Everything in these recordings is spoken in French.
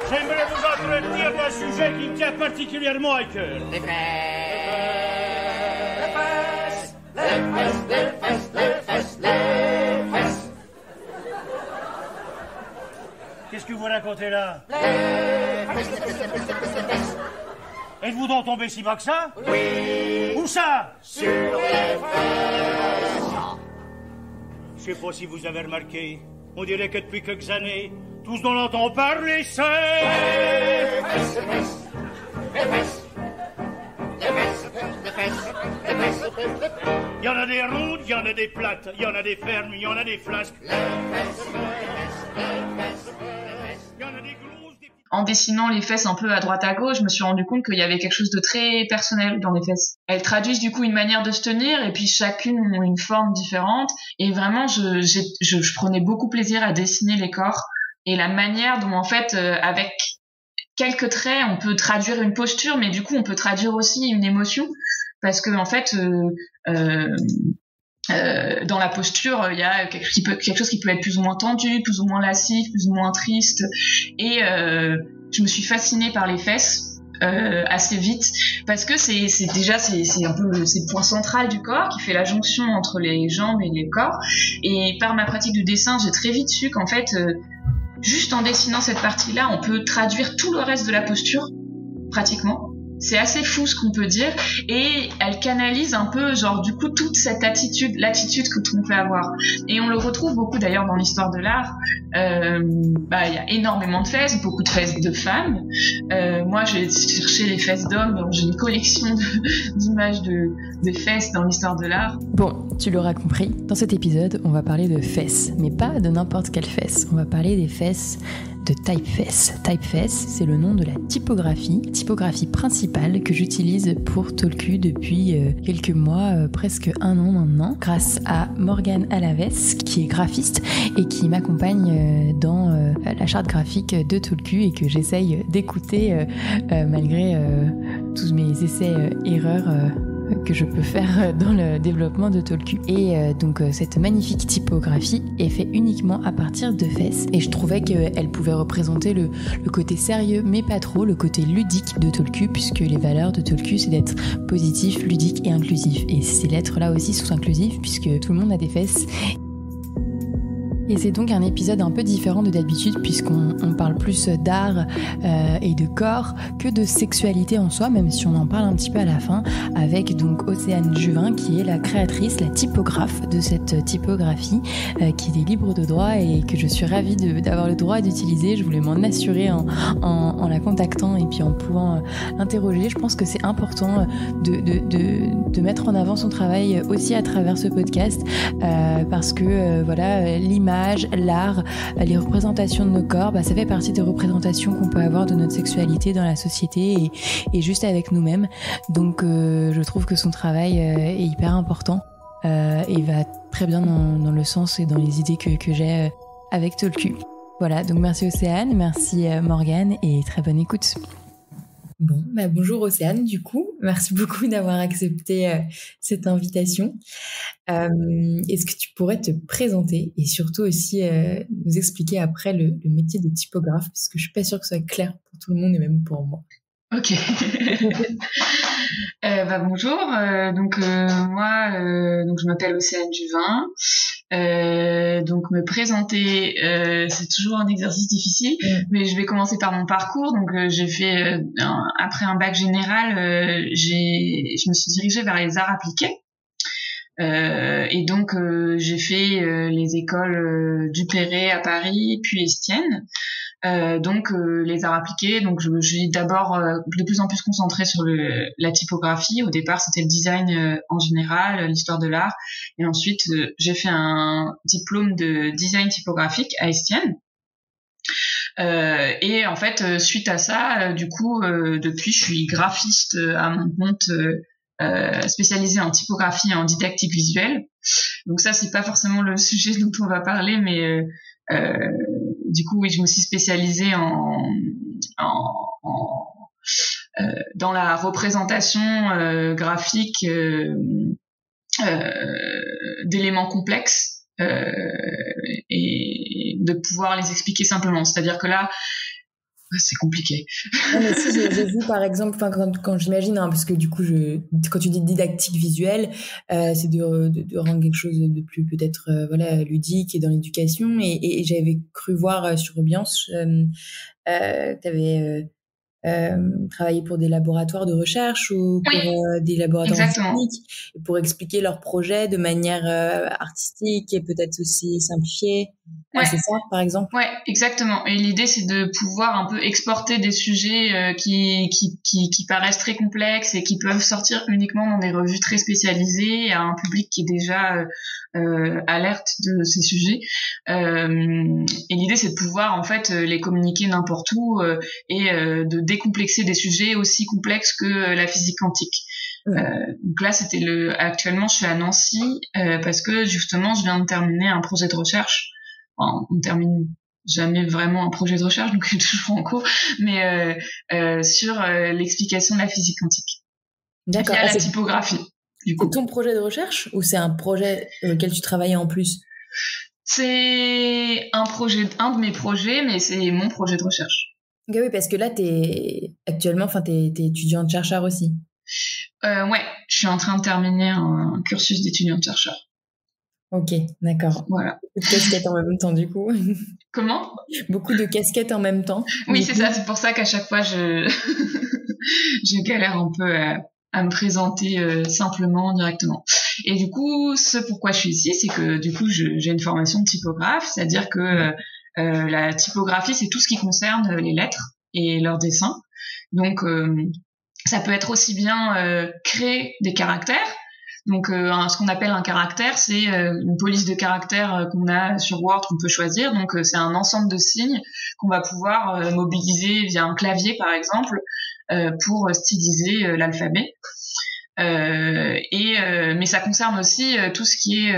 J'aimerais vous entretenir d'un sujet qui me tient particulièrement à cœur. Les fesses, les fesses, les fesses, les fesses, les fesses. Qu'est-ce que vous racontez là? Les fesses, les fesses, les fesses, les fesses. Êtes-vous donc tombé si bas que ça? Oui. Où ça? Sur les fesses. Je sais pas si vous avez remarqué, on dirait que depuis quelques années, tous on entend parler, c'est... Les fesses, les fesses, les fesses. Les fesses, les fesses, les fesses, les fesses. Il y en a des rondes, il y en a des plates, il y en a des fermes, il y en a des flasques. Les fesses, les fesses, les fesses, les fesses. Il y en a des grosses, des petites... En dessinant les fesses un peu à droite à gauche, je me suis rendu compte qu'il y avait quelque chose de très personnel dans les fesses. Elles traduisent du coup une manière de se tenir et puis chacune ont une forme différente. Et vraiment, je prenais beaucoup plaisir à dessiner les corps et la manière dont en fait, avec quelques traits, on peut traduire une posture, mais du coup, on peut traduire aussi une émotion parce que en fait, dans la posture, il y a quelque chose qui peut être plus ou moins tendu, plus ou moins lascif, plus ou moins triste. Et je me suis fascinée par les fesses assez vite parce que c'est un peu le point central du corps qui fait la jonction entre les jambes et le corps. Et par ma pratique du dessin, j'ai très vite su qu'en fait, juste en dessinant cette partie-là, on peut traduire tout le reste de la posture, pratiquement. C'est assez fou ce qu'on peut dire, et elle canalise un peu, genre, du coup, toute cette l'attitude que tout on peut avoir. Et on le retrouve beaucoup d'ailleurs dans l'histoire de l'art. Il y a énormément de fesses, beaucoup de fesses de femmes. Moi, j'ai cherché les fesses d'hommes, donc j'ai une collection d'images de fesses dans l'histoire de l'art. Bon, tu l'auras compris, dans cet épisode, on va parler de fesses, mais pas de n'importe quelle fesse. On va parler des fesses de Typeface. Typeface, c'est le nom de la typographie principale que j'utilise pour Tolku depuis quelques mois, presque un an maintenant, grâce à Morgane Alaves, qui est graphiste et qui m'accompagne dans la charte graphique de Tolku et que j'essaye d'écouter malgré tous mes essais-erreurs que je peux faire dans le développement de Tolku. Et donc cette magnifique typographie est faite uniquement à partir de fesses. Et je trouvais qu'elle pouvait représenter le côté sérieux, mais pas trop, le côté ludique de Tolku, puisque les valeurs de Tolku, c'est d'être positif, ludique et inclusif. Et ces lettres-là aussi sont inclusives, puisque tout le monde a des fesses. Et c'est donc un épisode un peu différent de d'habitude puisqu'on parle plus d'art et de corps que de sexualité en soi, même si on en parle un petit peu à la fin, avec donc Océane Juvin qui est la créatrice, la typographe de cette typographie qui est libre de droit et que je suis ravie d'avoir le droit d'utiliser. Je voulais m'en assurer en la contactant et puis en pouvant l'interroger. Je pense que c'est important de mettre en avant son travail aussi à travers ce podcast parce que voilà, l'image, l'art, les représentations de nos corps, ça fait partie des représentations qu'on peut avoir de notre sexualité dans la société et juste avec nous-mêmes. Donc je trouve que son travail est hyper important et va très bien dans le sens et dans les idées que j'ai avec Tolku. Voilà, donc merci Océane, merci Morgane et très bonne écoute. Bon, bonjour Océane, du coup. Merci beaucoup d'avoir accepté cette invitation. Est-ce que tu pourrais te présenter et surtout aussi nous expliquer après le métier de typographe, parce que je suis pas sûre que ce soit clair pour tout le monde et même pour moi. Ok. Bonjour. Moi, je m'appelle Océane Juvin. Donc me présenter, c'est toujours un exercice difficile, mais je vais commencer par mon parcours. Donc j'ai fait après un bac général, je me suis dirigée vers les arts appliqués. Et donc j'ai fait les écoles Duperré à Paris, puis Estienne. Les arts appliqués, donc j'ai d'abord de plus en plus concentrée sur la typographie. Au départ, c'était le design en général, l'histoire de l'art, et ensuite j'ai fait un diplôme de design typographique à Estienne. Et en fait, suite à ça, depuis, je suis graphiste à mon compte, spécialisée en typographie et en didactique visuelle. Donc ça, c'est pas forcément le sujet dont on va parler, mais oui, je me suis spécialisée dans la représentation graphique d'éléments complexes et de pouvoir les expliquer simplement. C'est-à-dire que là, c'est compliqué. Non, mais si, j'ai vu par exemple, quand j'imagine, hein, parce que du coup, quand tu dis didactique visuelle, c'est de rendre quelque chose de plus peut-être voilà, ludique et dans l'éducation. Et j'avais cru voir sur Ambiance, tu avais travaillé pour des laboratoires de recherche ou pour des laboratoires techniques pour expliquer leurs projets de manière artistique et peut-être aussi simplifiée. C'est ça, par exemple? Ouais, exactement. Et l'idée, c'est de pouvoir un peu exporter des sujets qui paraissent très complexes et qui peuvent sortir uniquement dans des revues très spécialisées à un public qui est déjà alerte de ces sujets. Et l'idée, c'est de pouvoir en fait les communiquer n'importe où et de décomplexer des sujets aussi complexes que la physique quantique. Donc là, actuellement, je suis à Nancy parce que justement, je viens de terminer un projet de recherche. Enfin, on termine jamais vraiment un projet de recherche, donc je suis toujours en cours, mais sur l'explication de la physique quantique. D'accord. Via la typographie. C'est ton projet de recherche ou c'est un projet auquel tu travaillais en plus? C'est un de mes projets, mais c'est mon projet de recherche. Okay, oui, parce que là, t'es étudiante chercheur aussi. Ouais, je suis en train de terminer un cursus d'étudiante chercheur. Ok, d'accord. Voilà. Beaucoup de casquettes en même temps, du coup. Comment? Beaucoup de casquettes en même temps. Oui, c'est ça. C'est pour ça qu'à chaque fois, je galère un peu à me présenter simplement, directement. Et du coup, ce pourquoi je suis ici, c'est que du coup, j'ai une formation de typographe, c'est-à-dire que la typographie, c'est tout ce qui concerne les lettres et leurs dessins. Donc, ça peut être aussi bien créer des caractères. Donc, ce qu'on appelle un caractère, c'est une police de caractères qu'on a sur Word qu'on peut choisir. Donc, c'est un ensemble de signes qu'on va pouvoir mobiliser via un clavier, par exemple, pour styliser l'alphabet. Mais ça concerne aussi tout ce qui est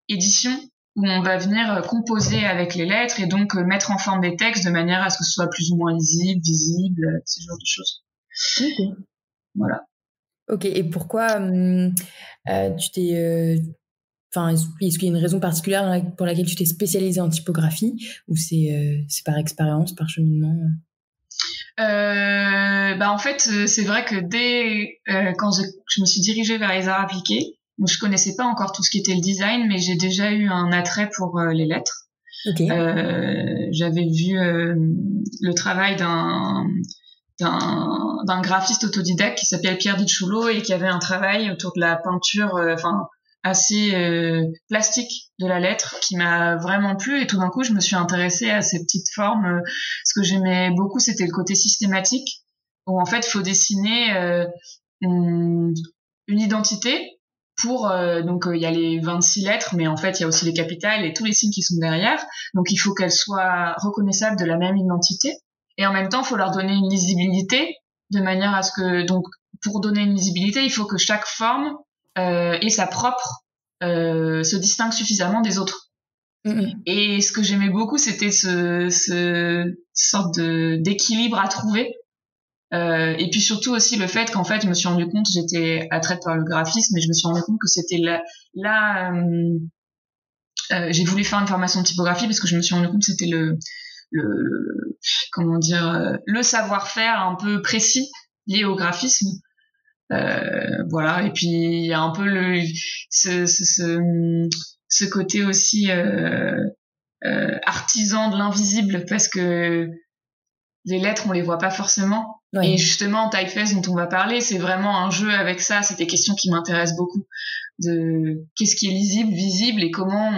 édition, où on va venir composer avec les lettres et donc mettre en forme des textes de manière à ce que ce soit plus ou moins lisible, visible, ce genre de choses. Okay. Voilà. Ok, et pourquoi est-ce qu'il y a une raison particulière pour laquelle tu t'es spécialisée en typographie ou c'est par expérience, par cheminement? En fait, c'est vrai que dès quand je me suis dirigée vers les arts appliqués, donc je connaissais pas encore tout ce qui était le design, mais j'ai déjà eu un attrait pour les lettres. Okay. J'avais vu le travail d'un graphiste autodidacte qui s'appelle Pierre Dicciolo et qui avait un travail autour de la peinture assez plastique de la lettre qui m'a vraiment plu, et tout d'un coup je me suis intéressée à ces petites formes. Ce que j'aimais beaucoup, c'était le côté systématique où en fait il faut dessiner une identité pour donc il y a les 26 lettres, mais en fait il y a aussi les capitales et tous les signes qui sont derrière, donc il faut qu'elles soient reconnaissables de la même identité. Et en même temps, il faut leur donner une lisibilité de manière à ce que, donc, pour donner une lisibilité, il faut que chaque forme ait sa propre, se distingue suffisamment des autres. Mm-hmm. Et ce que j'aimais beaucoup, c'était ce sorte d'équilibre à trouver. Et puis surtout aussi le fait qu'en fait, je me suis rendu compte, j'étais attraite par le graphisme, mais je me suis rendu compte que c'était j'ai voulu faire une formation de typographie parce que je me suis rendu compte que c'était le savoir-faire un peu précis lié au graphisme. Voilà. Et puis il y a un peu ce côté aussi artisan de l'invisible, parce que les lettres on les voit pas forcément. Ouais. Et justement Typeface dont on va parler, c'est vraiment un jeu avec ça. C'est des questions qui m'intéressent beaucoup, de qu'est-ce qui est lisible, visible, et comment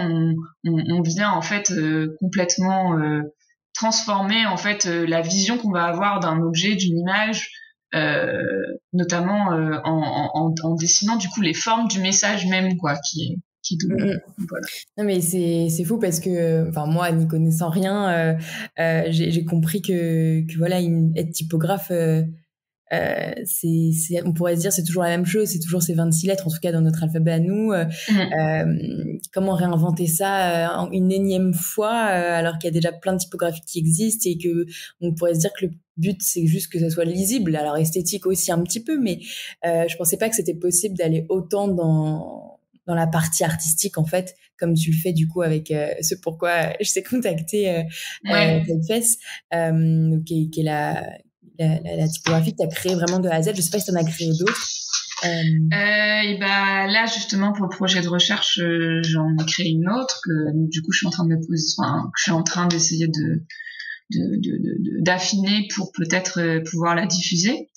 on vient en fait complètement transformer en fait la vision qu'on va avoir d'un objet, d'une image, notamment en dessinant du coup les formes du message même, quoi, qui est donné. Voilà. Non mais c'est fou parce que moi, n'y connaissant rien, j'ai compris que voilà, être typographe, on pourrait se dire c'est toujours la même chose, c'est toujours ces 26 lettres, en tout cas dans notre alphabet à nous. Comment réinventer ça une énième fois alors qu'il y a déjà plein de typographies qui existent, et que on pourrait se dire que le but c'est juste que ça soit lisible, alors esthétique aussi un petit peu, mais je pensais pas que c'était possible d'aller autant dans la partie artistique en fait comme tu le fais du coup avec ce pourquoi je t'ai contacté Typeface, qui est la typographie que tu as créée vraiment de A à Z. Je sais pas si tu en as créé d'autres. Et bah là justement pour le projet de recherche, j'en ai créé une autre que du coup je suis en train de je suis en train d'essayer d'affiner pour peut-être pouvoir la diffuser.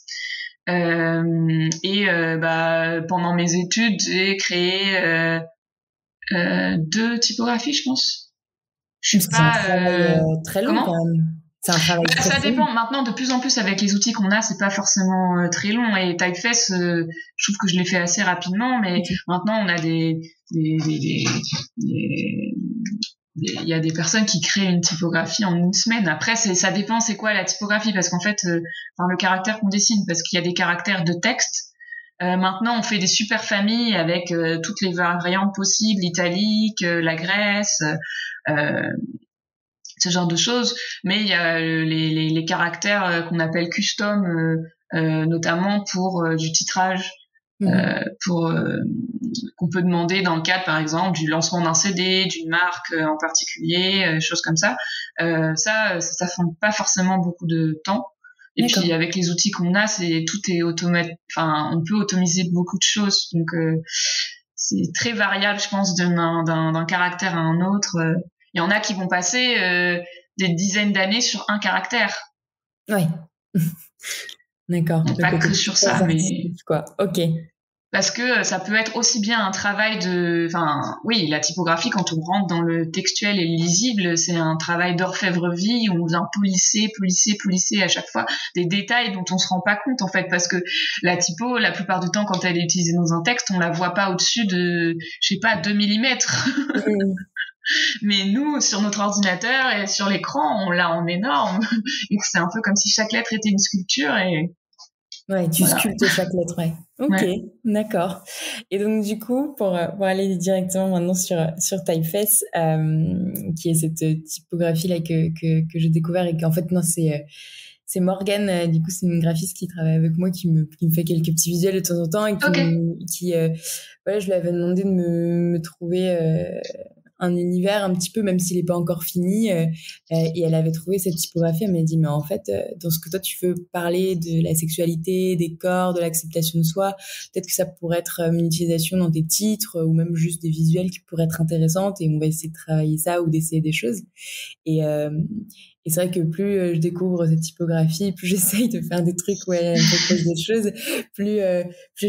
Pendant mes études, j'ai créé 2 typographies, je pense. Je suis pas un travail très long quand même. C'est un travail très ça long. dépend. Maintenant, de plus en plus avec les outils qu'on a, c'est pas forcément très long. Et Typeface, je trouve que je l'ai fait assez rapidement, mais maintenant on a il y a des personnes qui créent une typographie en une semaine. Après, ça dépend c'est quoi la typographie, parce qu'en fait, le caractère qu'on dessine, parce qu'il y a des caractères de texte. Maintenant, on fait des super familles avec toutes les variantes possibles, l'italique, la graisse, ce genre de choses. Mais il y a les caractères qu'on appelle custom, notamment pour du titrage. Qu'on peut demander dans le cadre par exemple du lancement d'un CD, d'une marque en particulier, choses comme ça. Ça prend pas forcément beaucoup de temps. Et puis avec les outils qu'on a, tout est automatique. Enfin, on peut automiser beaucoup de choses. Donc c'est très variable, je pense, d'un caractère à un autre. Il y en a qui vont passer des dizaines d'années sur un caractère. Ouais. D'accord. Pas que sur ça, mais quoi. Ok. Parce que ça peut être aussi bien un travail oui, la typographie, quand on rentre dans le textuel et le lisible, c'est un travail d'orfèvre-vie où on vient polisser à chaque fois des détails dont on se rend pas compte, en fait, parce que la typo, la plupart du temps, quand elle est utilisée dans un texte, on la voit pas au-dessus de, 2 millimètres. Mais nous, sur notre ordinateur et sur l'écran, on l'a en énorme. Et c'est un peu comme si chaque lettre était une sculpture et... Ouais, tu sculptes chaque lettre, ouais. Ok, d'accord. Et donc, du coup, pour aller directement maintenant sur Typeface, qui est cette typographie-là que j'ai découvert et qu'en fait, non, c'est Morgane, du coup, c'est une graphiste qui travaille avec moi, qui me fait quelques petits visuels de temps en temps et je lui avais demandé de me trouver un univers un petit peu, même s'il n'est pas encore fini, et elle avait trouvé cette typographie. Elle m'a dit, mais en fait, dans ce que toi tu veux parler de la sexualité, des corps, de l'acceptation de soi, peut-être que ça pourrait être une utilisation dans des titres ou même juste des visuels qui pourraient être intéressantes, et on va essayer de travailler ça ou d'essayer des choses. Et c'est vrai que plus je découvre cette typographie, plus j'essaye de faire des trucs où elle me propose des choses, plus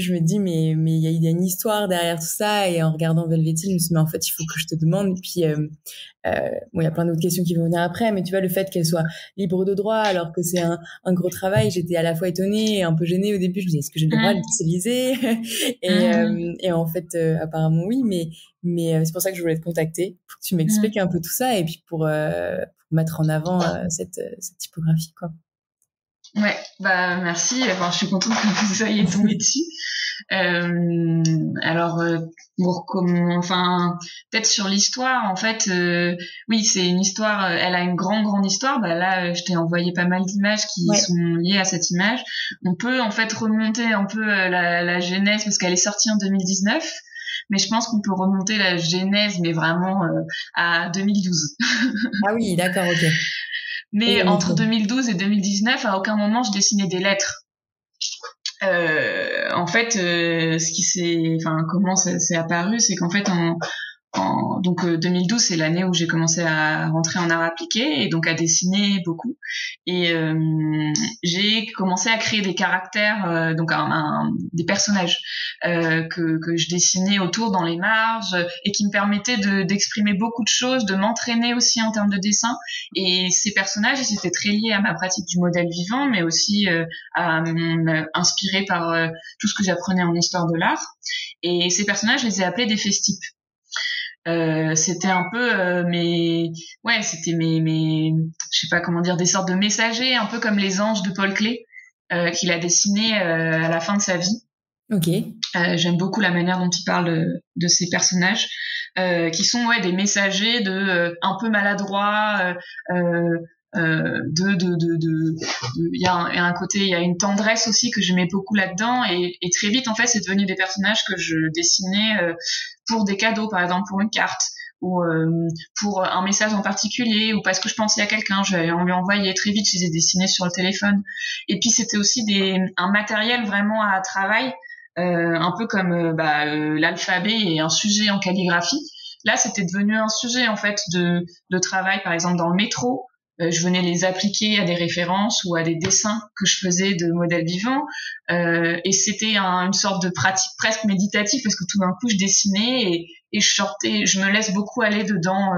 je me dis mais il y a une histoire derrière tout ça. Et en regardant Velvety, je me suis dit mais en fait il faut que je te demande. Et puis il y a plein d'autres questions qui vont venir après, mais tu vois, le fait qu'elle soit libre de droit alors que c'est un gros travail, j'étais à la fois étonnée et un peu gênée au début. Je me disais est-ce que j'ai le droit de l'utiliser? Et en fait apparemment oui, mais c'est pour ça que je voulais te contacter pour que tu m'expliques un peu tout ça et puis pour mettre en avant cette typographie, quoi. Ouais, bah merci. Enfin, je suis contente que vous soyez tombé dessus. Alors, peut-être sur l'histoire, en fait, oui, c'est une histoire. Elle a une grande histoire. Bah là, je t'ai envoyé pas mal d'images qui sont liées à cette image. On peut en fait remonter un peu la genèse parce qu'elle est sortie en 2019. Mais je pense qu'on peut remonter la genèse, mais vraiment à 2012. Ah oui, d'accord, ok. Mais entre 2012 et 2019, à aucun moment je dessinais des lettres. En fait, comment c'est apparu, c'est qu'en fait, donc 2012, c'est l'année où j'ai commencé à rentrer en art appliqué et donc à dessiner beaucoup. Et j'ai commencé à créer des caractères, des personnages que je dessinais autour dans les marges et qui me permettaient d'exprimer beaucoup de choses, de m'entraîner aussi en termes de dessin. Et ces personnages, ils étaient très liés à ma pratique du modèle vivant, mais aussi inspirés par tout ce que j'apprenais en histoire de l'art. Et ces personnages, je les ai appelés des festips. C'était un peu c'était mes je sais pas comment dire, des sortes de messagers, un peu comme les anges de Paul Klee qu'il a dessiné à la fin de sa vie. Ok. J'aime beaucoup la manière dont il parle de ces personnages qui sont des messagers un peu maladroits. Il y a un côté, il y a une tendresse aussi que j'aimais beaucoup là-dedans et très vite en fait c'est devenu des personnages que je dessinais pour des cadeaux, par exemple pour une carte pour un message en particulier ou parce que je pensais à quelqu'un, je vais lui envoyer très vite, je les ai dessinés sur le téléphone. Et puis c'était aussi un matériel vraiment à travail, un peu comme l'alphabet et un sujet en calligraphie. Là, c'était devenu un sujet en fait de travail, par exemple dans le métro. Je venais les appliquer à des références ou à des dessins que je faisais de modèles vivants, et c'était une sorte de pratique presque méditative parce que tout d'un coup je dessinais et je me laisse beaucoup aller dedans,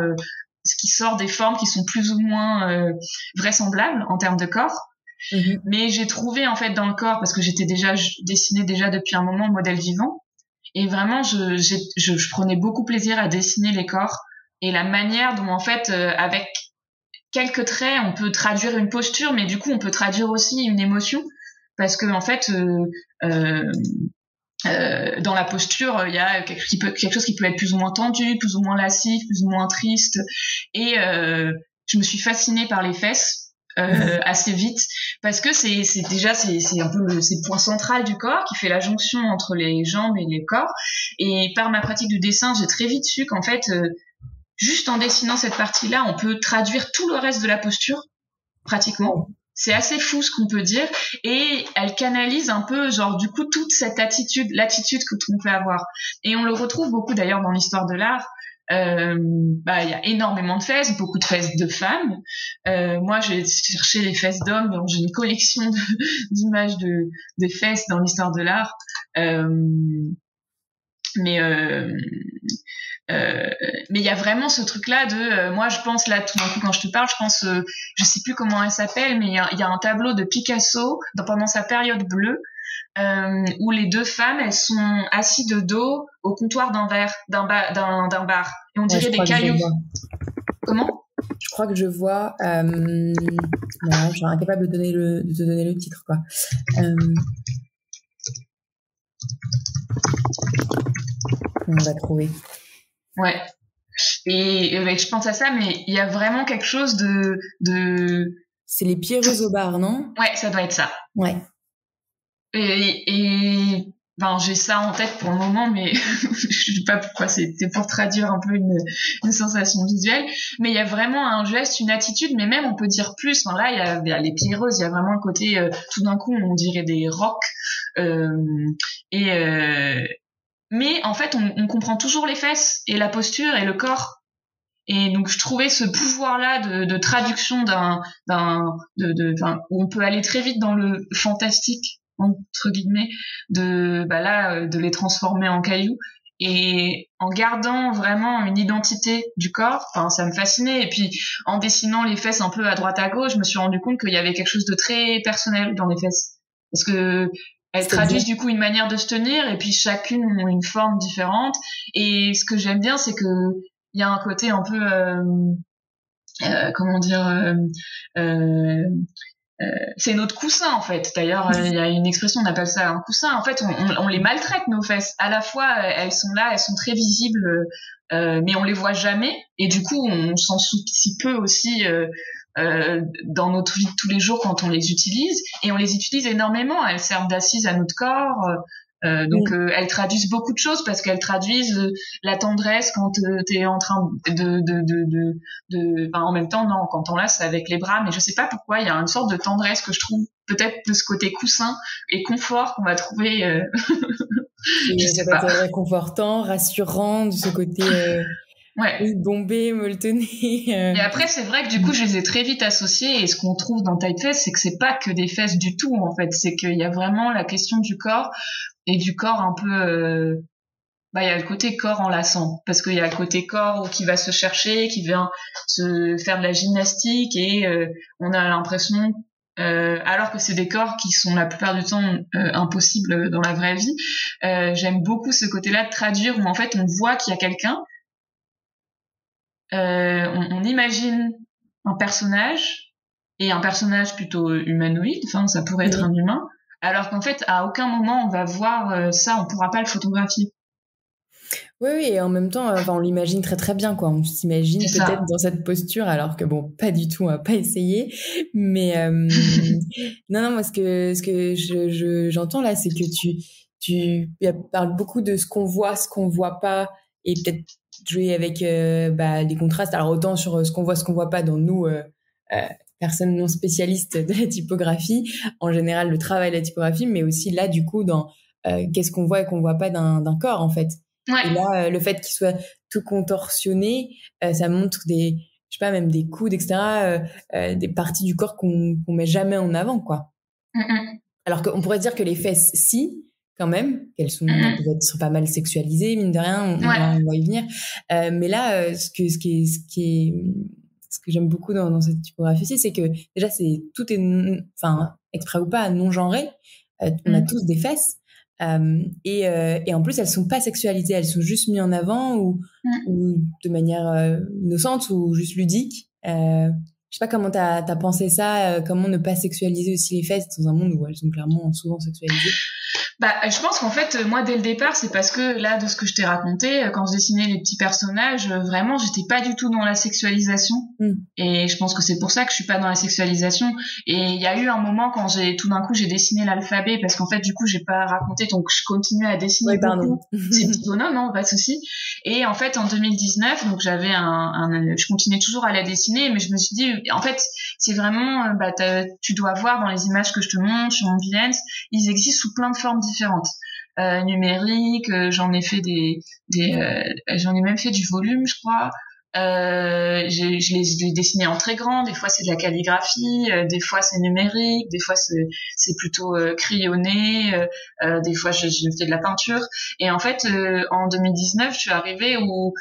ce qui sort des formes qui sont plus ou moins vraisemblables en termes de corps. Mm-hmm. Mais j'ai trouvé en fait dans le corps, parce que je dessinais déjà depuis un moment modèle vivant, et vraiment je prenais beaucoup plaisir à dessiner les corps et la manière dont en fait avec quelques traits, on peut traduire une posture, mais du coup, on peut traduire aussi une émotion, parce que en fait, dans la posture, il y a quelque chose qui peut être plus ou moins tendu, plus ou moins lascif, plus ou moins triste. Et je me suis fascinée par les fesses assez vite, parce que c'est un peu le point central du corps qui fait la jonction entre les jambes et les corps. Et par ma pratique du dessin, j'ai très vite su qu'en fait juste en dessinant cette partie-là, on peut traduire tout le reste de la posture, pratiquement. C'est assez fou ce qu'on peut dire. Et elle canalise un peu, genre, du coup, toute cette l'attitude que tout le monde peut avoir. Et on le retrouve beaucoup, d'ailleurs, dans l'histoire de l'art. Il y a énormément de fesses, beaucoup de fesses de femmes. Moi, j'ai cherché les fesses d'hommes, donc j'ai une collection d'images de fesses dans l'histoire de l'art. Mais il y a vraiment ce truc-là de moi je pense là tout d'un coup quand je te parle, je pense je sais plus comment elle s'appelle, mais il y a un tableau de Picasso pendant sa période bleue où les deux femmes elles sont assises de dos au comptoir d'un bar et on dirait des cailloux. Comment? Je crois que je vois je suis incapable de te donner le titre quoi. On va trouver. Ouais. Et je pense à ça, mais il y a vraiment quelque chose de... C'est les pierreuses au bar, non? Ouais, ça doit être ça. Ouais. Et j'ai ça en tête pour le moment, mais je sais pas pourquoi, c'était pour traduire un peu une sensation visuelle. Mais il y a vraiment un geste, une attitude, mais même on peut dire plus. Enfin, là, il y a les pierreuses, il y a vraiment le côté, tout d'un coup, on dirait des rocs. Mais en fait, on comprend toujours les fesses et la posture et le corps. Et donc, je trouvais ce pouvoir-là de traduction où on peut aller très vite dans le fantastique, entre guillemets, de les transformer en cailloux. Et en gardant vraiment une identité du corps, ça me fascinait. Et puis, en dessinant les fesses un peu à droite à gauche, je me suis rendu compte qu'il y avait quelque chose de très personnel dans les fesses. Parce que elles traduisent du coup une manière de se tenir et puis chacune ont une forme différente. Et ce que j'aime bien, c'est que il y a un côté un peu c'est notre coussin en fait. D'ailleurs, il y a une expression, on appelle ça un coussin. En fait, on les maltraite nos fesses. À la fois, elles sont là, elles sont très visibles, mais on les voit jamais. Et du coup, on s'en soucie peu aussi. Dans notre vie de tous les jours quand on les utilise, et on les utilise énormément. Elles servent d'assises à notre corps, donc elles traduisent beaucoup de choses parce qu'elles traduisent la tendresse quand t'es en train en même temps quand on laisse avec les bras, mais je sais pas pourquoi il y a une sorte de tendresse que je trouve peut-être de ce côté coussin et confort qu'on va trouver je sais pas, c'est réconfortant, rassurant de ce côté ouais. Bombé, molletonné. Et après, c'est vrai que du coup, je les ai très vite associés. Et ce qu'on trouve dans Typeface, c'est que c'est pas que des fesses du tout, en fait. C'est qu'il y a vraiment la question du corps et du corps un peu. Il y a le côté corps enlaçant, parce qu'il y a le côté corps qui va se chercher, qui vient se faire de la gymnastique, et on a l'impression, alors que c'est des corps qui sont la plupart du temps impossibles dans la vraie vie. J'aime beaucoup ce côté-là de traduire où en fait on voit qu'il y a quelqu'un. On imagine un personnage, et un personnage plutôt humanoïde, ça pourrait être un humain, alors qu'en fait à aucun moment on va voir ça, on pourra pas le photographier. Oui, et en même temps, on l'imagine très très bien, quoi. On s'imagine peut-être dans cette posture, alors que bon, pas du tout, on va pas essayer. Mais non, moi ce que j'entends là, c'est que tu parles beaucoup de ce qu'on voit pas, et peut-être jouer avec des contrastes. Alors autant sur ce qu'on voit pas dans nous, personnes non spécialistes de la typographie, en général le travail de la typographie, mais aussi là du coup dans qu'est-ce qu'on voit et qu'on voit pas d'un corps en fait. Ouais. Et là le fait qu'il soit tout contorsionné, ça montre des, je sais pas, même des coudes, etc., des parties du corps qu'on met jamais en avant, quoi. Alors qu'on pourrait dire que les fesses, si, quand même, qu'elles sont peut-être pas mal sexualisées, mine de rien, on va y venir. Mais là, ce que j'aime beaucoup dans cette typographie aussi, c'est que déjà tout est, exprès ou pas, non genré. On a tous des fesses. Et en plus elles sont pas sexualisées, elles sont juste mises en avant ou de manière innocente ou juste ludique. Je sais pas comment t'as pensé ça, comment ne pas sexualiser aussi les fesses dans un monde où elles sont clairement souvent sexualisées. Je pense qu'en fait, moi, dès le départ, c'est parce que là, de ce que je t'ai raconté, quand je dessinais les petits personnages, vraiment, j'étais pas du tout dans la sexualisation. Et je pense que c'est pour ça que je suis pas dans la sexualisation. Et il y a eu un moment quand tout d'un coup, j'ai dessiné l'alphabet, parce qu'en fait, du coup, j'ai pas raconté, donc je continuais à dessiner beaucoup ces petits bonhommes, non, pas de souci. Et en fait, en 2019, donc j'avais je continuais toujours à la dessiner, mais je me suis dit, en fait, c'est vraiment, tu dois voir dans les images que je te montre sur mon Behance, ils existent sous plein de formes différentes, numériques, j'en ai fait j'en ai même fait du volume, je crois. Je les dessinés en très grand, des fois c'est de la calligraphie, des fois c'est numérique, des fois c'est plutôt crayonné, des fois je fais de la peinture. Et en fait, en 2019, je suis arrivée où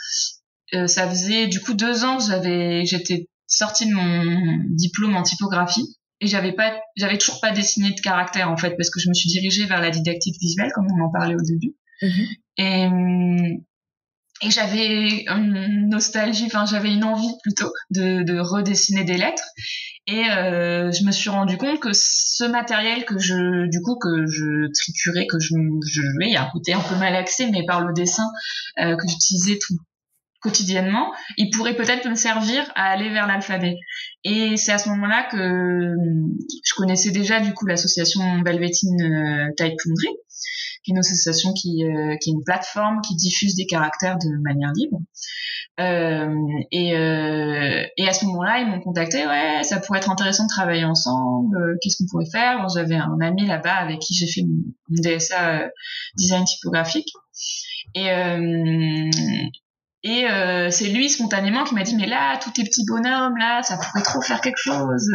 ça faisait du coup 2 ans que j'étais sortie de mon diplôme en typographie. Et j'avais toujours pas dessiné de caractère, en fait, parce que je me suis dirigée vers la didactique visuelle, comme on en parlait au début. Et j'avais une nostalgie, j'avais une envie plutôt de redessiner des lettres. Et je me suis rendu compte que ce matériel que je triturais, que je jouais, il y a un côté un peu malaxé, mais par le dessin que j'utilisais tout quotidiennement, il pourrait peut-être me servir à aller vers l'alphabet. Et c'est à ce moment-là que je connaissais déjà du coup l'association Velveteen Type Foundry, qui est une association qui est une plateforme qui diffuse des caractères de manière libre. Et à ce moment-là, ils m'ont contacté, ouais, ça pourrait être intéressant de travailler ensemble, qu'est-ce qu'on pourrait faire? Bon, j'avais un ami là-bas avec qui j'ai fait mon DSA design typographique. Et c'est lui spontanément qui m'a dit, mais là, tous tes petits bonhommes là, ça pourrait trop faire quelque chose.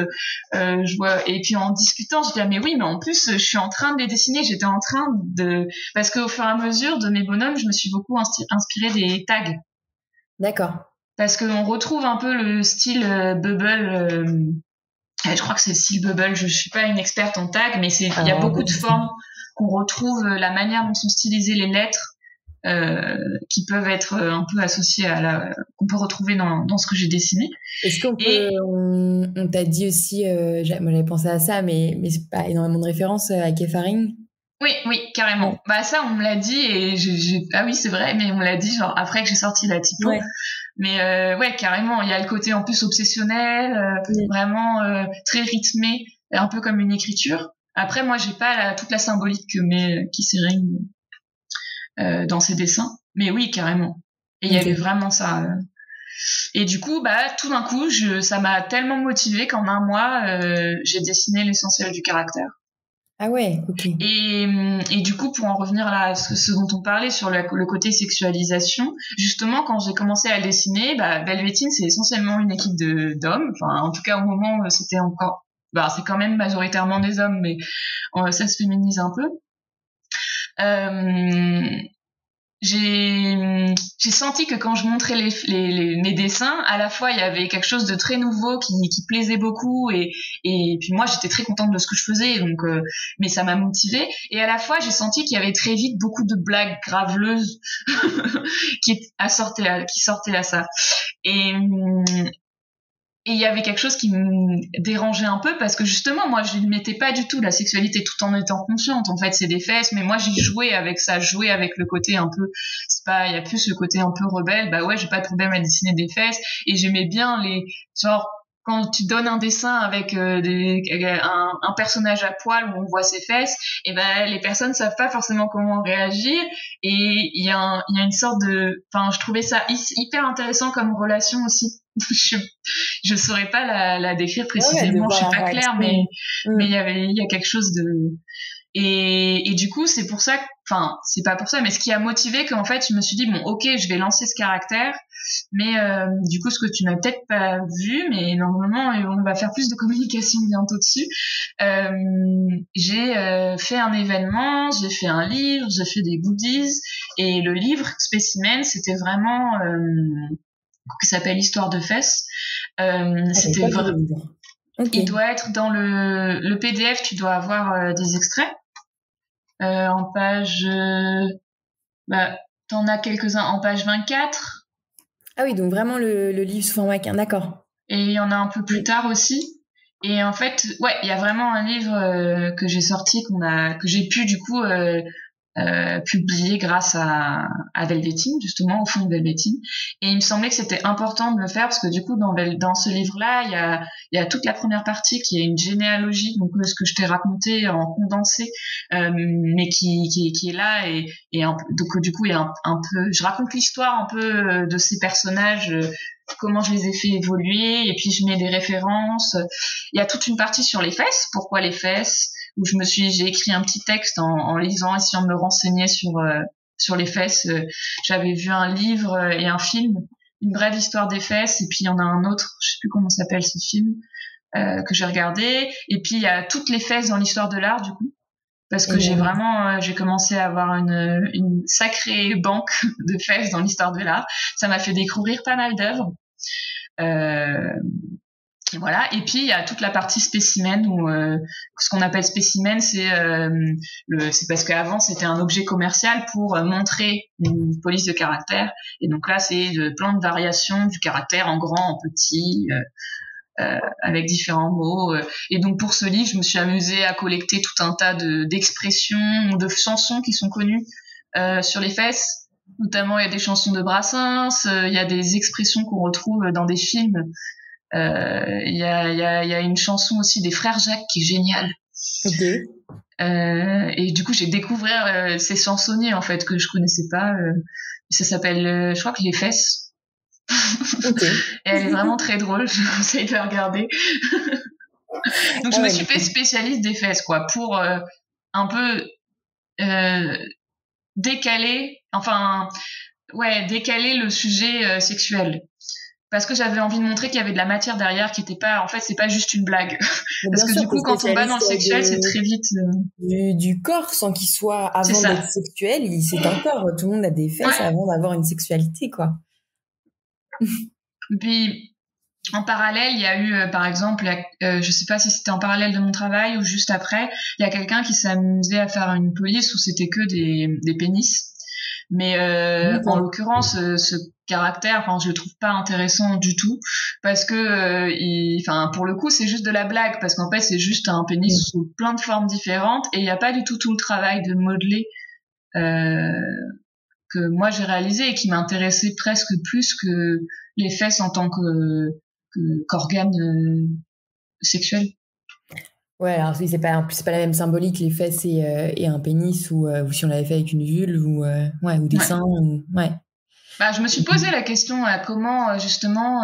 Je vois. Et puis en discutant, je dis, mais oui, mais en plus, je suis en train de les dessiner. J'étais en train parce qu'au fur et à mesure de mes bonhommes, je me suis beaucoup inspirée des tags. D'accord. Parce qu'on retrouve un peu le style Bubble. Je crois que c'est le style Bubble. Je suis pas une experte en tag, mais il y a beaucoup de formes qu'on retrouve, la manière dont sont stylisées les lettres. Qui peuvent être un peu associés qu'on peut retrouver dans ce que j'ai dessiné. Est-ce qu'on peut, on t'a dit aussi, moi j'avais pensé à ça, mais c'est pas énormément de références à Kefaring. Oui, carrément. Ouais. Ça, on me l'a dit et ah oui, c'est vrai, mais on me l'a dit genre après que j'ai sorti la typo. Ouais. Mais ouais, carrément, il y a le côté en plus obsessionnel, vraiment très rythmé, un peu comme une écriture. Après, moi, j'ai pas toute la symbolique que met Kefaring dans ses dessins, mais oui, carrément. Et il y avait vraiment ça. Et du coup, tout d'un coup, ça m'a tellement motivée qu'en un mois, j'ai dessiné l'essentiel du caractère. Ah ouais, ok. Et du coup, pour en revenir à ce dont on parlait sur le côté sexualisation, justement, quand j'ai commencé à le dessiner, Velveteen, c'est essentiellement une équipe d'hommes. Enfin, en tout cas, au moment, c'était encore... c'est quand même majoritairement des hommes, mais ça se féminise un peu. J'ai senti que quand je montrais mes dessins, à la fois il y avait quelque chose de très nouveau qui plaisait beaucoup et puis moi j'étais très contente de ce que je faisais, donc mais ça m'a motivée, et à la fois j'ai senti qu'il y avait très vite beaucoup de blagues graveleuses qui sortaient à ça, et il y avait quelque chose qui me dérangeait un peu parce que justement moi je ne mettais pas du tout la sexualité tout en étant consciente. En fait, c'est des fesses, mais moi j'ai joué avec ça, joué avec le côté un peu, il y a plus le côté un peu rebelle. Ouais, j'ai pas de problème à dessiner des fesses, et j'aimais bien quand tu donnes un dessin avec un personnage à poil où on voit ses fesses, et ben les personnes savent pas forcément comment réagir, et il y a une sorte de, enfin je trouvais ça hyper intéressant comme relation aussi. Je saurais pas la décrire précisément, je suis pas claire, mais il y a quelque chose de, et du coup c'est pour ça, enfin c'est pas pour ça, mais ce qui a motivé qu'en fait je me suis dit bon ok je vais lancer ce caractère, mais du coup ce que tu n'as peut-être pas vu, mais normalement on va faire plus de communication bientôt dessus, j'ai fait un événement, j'ai fait un livre, j'ai fait des goodies, et le livre Spécimen c'était vraiment qui s'appelle Histoire de fesses, c'était vraiment il doit être dans le PDF, tu dois avoir des extraits en page t'en as quelques-uns en page 24. Ah oui, donc vraiment le livre sous format A1, d'accord. Et il y en a un peu plus tard aussi. Et en fait, ouais, il y a vraiment un livre que j'ai sorti, que j'ai pu du coup publier grâce à Velveteen, justement, au fond de Velveteen. Et il me semblait que c'était important de le faire parce que du coup, dans ce livre-là, il y a toute la première partie qui est une généalogie, donc ce que je t'ai raconté en condensé, mais qui est là, donc du coup, il y a un peu, je raconte l'histoire un peu de ces personnages, comment je les ai fait évoluer, et puis je mets des références. Il y a toute une partie sur les fesses, pourquoi les fesses, où j'ai écrit un petit texte en lisant, essayant de me renseigner sur les fesses. J'avais vu un livre et un film, Une brève histoire des fesses, et puis il y en a un autre, je sais plus comment s'appelle ce film, que j'ai regardé. Et puis il y a toutes les fesses dans l'histoire de l'art, du coup, parce que j'ai commencé à avoir une sacrée banque de fesses dans l'histoire de l'art. Ça m'a fait découvrir pas mal d'œuvres. Et voilà. Et puis il y a toute la partie spécimen où ce qu'on appelle spécimen, c'est parce qu'avant c'était un objet commercial pour montrer une police de caractère. Et donc là c'est plein de variations du caractère en grand, en petit, avec différents mots. Et donc pour ce livre, je me suis amusée à collecter tout un tas d'expressions, de chansons qui sont connues sur les fesses. Notamment il y a des chansons de Brassens, il y a des expressions qu'on retrouve dans des films. Il y a une chanson aussi des Frères Jacques qui est géniale. Okay. Et du coup j'ai découvert ces chansonniers en fait que je connaissais pas. Ça s'appelle, je crois que Les Fesses. Okay. Et elle est vraiment très drôle. Je vous conseille de la regarder. Donc je me suis fait spécialiste des fesses quoi, pour un peu décaler le sujet sexuel. Parce que j'avais envie de montrer qu'il y avait de la matière derrière qui était pas, en fait, c'est pas juste une blague. Parce que du coup, quand on va dans le sexuel, c'est très vite. Du corps, sans qu'il soit avant d'être sexuel, c'est un corps. Tout le monde a des fesses avant d'avoir une sexualité, quoi. Puis, en parallèle, il y a eu, par exemple, je sais pas si c'était en parallèle de mon travail ou juste après, il y a quelqu'un qui s'est amusé à faire une police où c'était que des pénis. Mais en l'occurrence, ce caractère, je le trouve pas intéressant du tout parce que, pour le coup, c'est juste de la blague parce qu'en fait, c'est juste un pénis sous plein de formes différentes et il y a pas du tout le travail de modeler que moi j'ai réalisé et qui m'intéressait presque plus que les fesses en tant qu'organe sexuel. Ouais, alors c'est pas la même symbolique les fesses et un pénis ou si on l'avait fait avec une vulve ou des seins ouais. Bah je me suis posé la question comment justement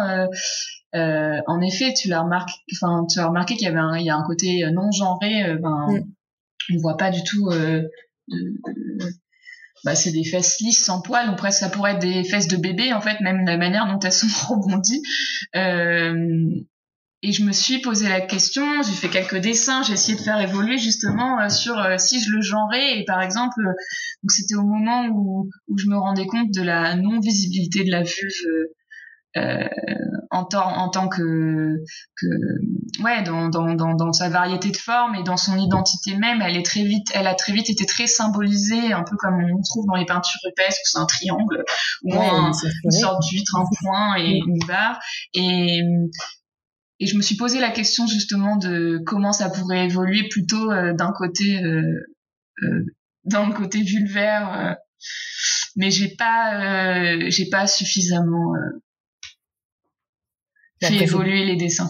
en effet tu as remarqué qu'il y a un côté non genré, on voit pas du tout c'est des fesses lisses sans poils, donc presque ça pourrait être des fesses de bébé en fait, même la manière dont elles sont rebondies. Et je me suis posé la question, j'ai fait quelques dessins, j'ai essayé de faire évoluer justement sur si je le genrais. Et par exemple, donc c'était au moment où je me rendais compte de la non-visibilité de la vulve en tant que dans sa variété de formes et dans son identité même. Elle a très vite été très symbolisée, un peu comme on trouve dans les peintures rupestres, où c'est un triangle ou une sorte d'huître, un point et une barre. Et je me suis posé la question justement de comment ça pourrait évoluer plutôt dans le côté vulvaire, mais j'ai pas suffisamment fait évoluer les dessins.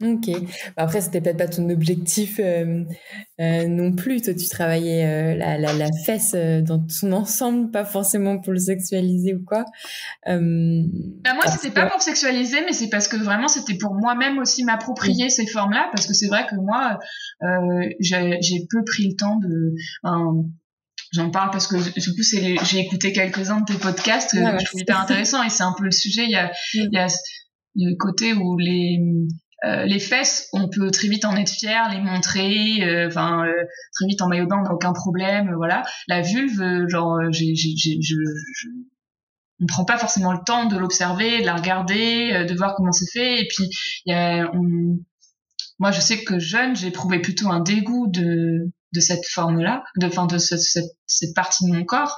Ok. Après, c'était peut-être pas ton objectif non plus. Toi, tu travaillais la fesse dans son ensemble, pas forcément pour le sexualiser ou quoi. Moi, c'était pas pour sexualiser, mais c'est parce que vraiment, c'était pour moi-même aussi m'approprier ces formes-là, parce que c'est vrai que moi, j'ai peu pris le temps de... J'en parle parce que du coup, j'ai écouté quelques-uns de tes podcasts que je trouve hyper intéressants, et c'est un peu le sujet. Il y a le côté où les fesses, on peut très vite en être fier, les montrer, très vite en maillot de bain, on n'a aucun problème, voilà. La vulve, genre, on ne prend pas forcément le temps de l'observer, de la regarder, de voir comment c'est fait. Et puis, moi, je sais que jeune, j'éprouvais plutôt un dégoût de cette forme-là, de cette partie de mon corps.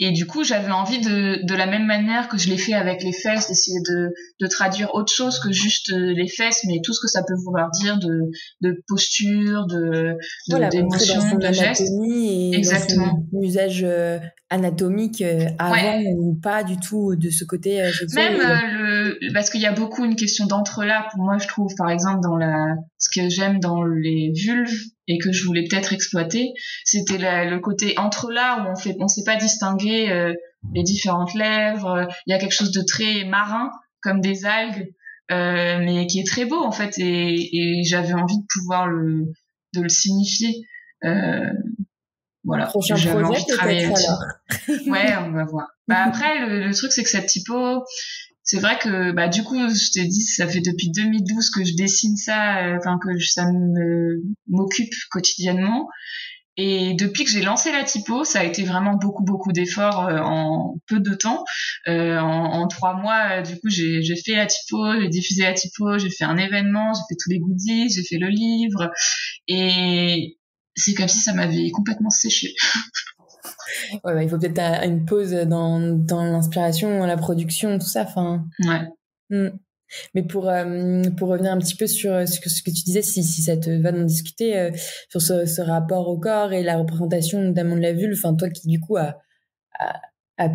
Et du coup, j'avais envie de la même manière que je l'ai fait avec les fesses, d'essayer de traduire autre chose que juste les fesses, mais tout ce que ça peut vouloir dire de posture, d'émotion, de gestes. Et exactement. Dans son usage anatomique avant ou pas du tout de ce côté sexuel. Même parce qu'il y a beaucoup une question d'entrelac. Pour moi, je trouve, par exemple, ce que j'aime dans les vulves et que je voulais peut-être exploiter, c'était le côté entrelac où on sait pas distinguer les différentes lèvres. Il y a quelque chose de très marin, comme des algues, mais qui est très beau en fait. Et j'avais envie de pouvoir de le signifier. Voilà. Prochain projet peut-être alors. Ouais, on va voir. Après, le truc c'est que cette typo, c'est vrai que du coup, je t'ai dit, ça fait depuis 2012 que je dessine ça, ça m'occupe quotidiennement. Et depuis que j'ai lancé la typo, ça a été vraiment beaucoup d'efforts en peu de temps. En 3 mois, du coup, j'ai fait la typo, j'ai diffusé la typo, j'ai fait un événement, j'ai fait tous les goodies, j'ai fait le livre. Et c'est comme si ça m'avait complètement séché. Ouais, il faut peut-être une pause dans l'inspiration, la production, tout ça. Ouais. Mais pour revenir un petit peu sur ce que tu disais, si ça te va d'en discuter sur ce rapport au corps et la représentation notamment de la vulve, toi qui du coup a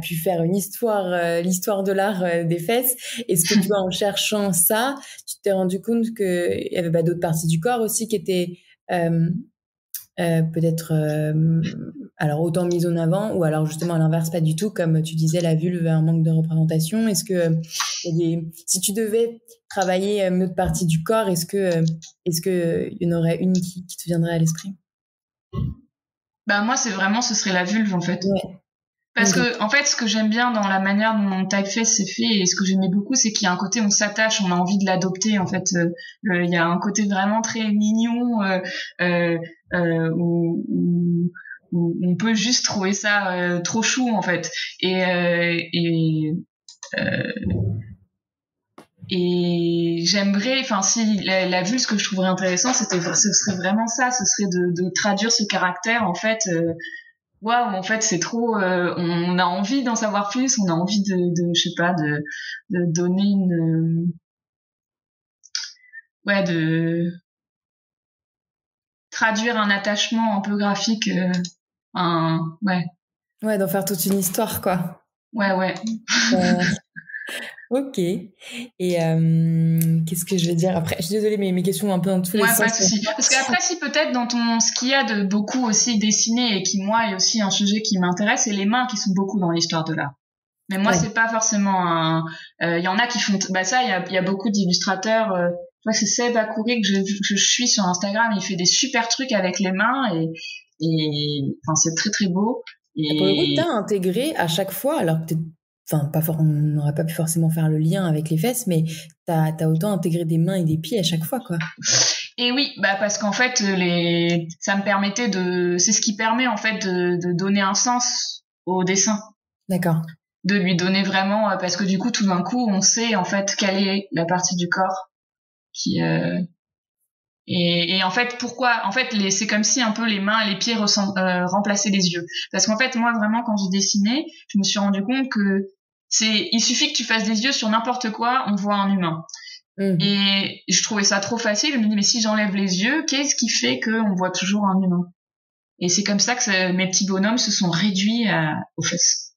pu faire une histoire, l'histoire de l'art des fesses, est-ce que toi en cherchant ça, tu t'es rendu compte qu'il y avait d'autres parties du corps aussi qui étaient peut-être alors autant mise en avant ou alors justement à l'inverse pas du tout, comme tu disais la vulve un manque de représentation. Est-ce que si tu devais travailler une autre partie du corps, est-ce que il y en aurait une qui te viendrait à l'esprit? Moi ce serait la vulve en fait. Ouais. Parce que en fait, ce que j'aime bien dans la manière dont mon typeface c'est fait et ce que j'aimais beaucoup, c'est qu'il y a un côté on s'attache, on a envie de l'adopter en fait. Il y a un côté vraiment très mignon où on peut juste trouver ça trop chou en fait. Et j'aimerais, si la vulve, ce que je trouverais intéressant, ce serait vraiment ça, ce serait de traduire ce caractère en fait. Waouh, en fait, c'est trop. On a envie d'en savoir plus. On a envie je sais pas, de donner de traduire un attachement un peu graphique. Ouais, d'en faire toute une histoire, quoi. Ouais. Ok. Et qu'est-ce que je vais dire après? Je suis désolée, mais mes questions un peu dans tous les sens. Pas de souci. Parce qu'après, si peut-être dans ce qu'il y a de beaucoup aussi dessiné et qui, moi, est aussi un sujet qui m'intéresse, c'est les mains qui sont beaucoup dans l'histoire de l'art. Mais moi, c'est pas forcément il y en a qui font, ça, il y a beaucoup d'illustrateurs, je crois que c'est Seb Akouri que je suis sur Instagram, il fait des super trucs avec les mains et c'est très très beau. Et pour le coup, t'as intégré à chaque fois, alors que on n'aurait pas pu forcément faire le lien avec les fesses, mais t'as autant intégré des mains et des pieds à chaque fois, quoi. Et oui, parce qu'en fait, ça me permettait c'est ce qui permet en fait de donner un sens au dessin. D'accord. De lui donner vraiment, parce que du coup, tout d'un coup, on sait en fait quelle est la partie du corps qui et en fait pourquoi en fait c'est comme si un peu les mains et les pieds remplaçaient les yeux, parce qu'en fait moi vraiment quand j'ai dessiné, je me suis rendu compte que il suffit que tu fasses des yeux sur n'importe quoi, on voit un humain. Et je trouvais ça trop facile, je me dis mais si j'enlève les yeux, qu'est-ce qui fait qu'on voit toujours un humain? Et c'est comme ça que mes petits bonhommes se sont réduits aux fesses.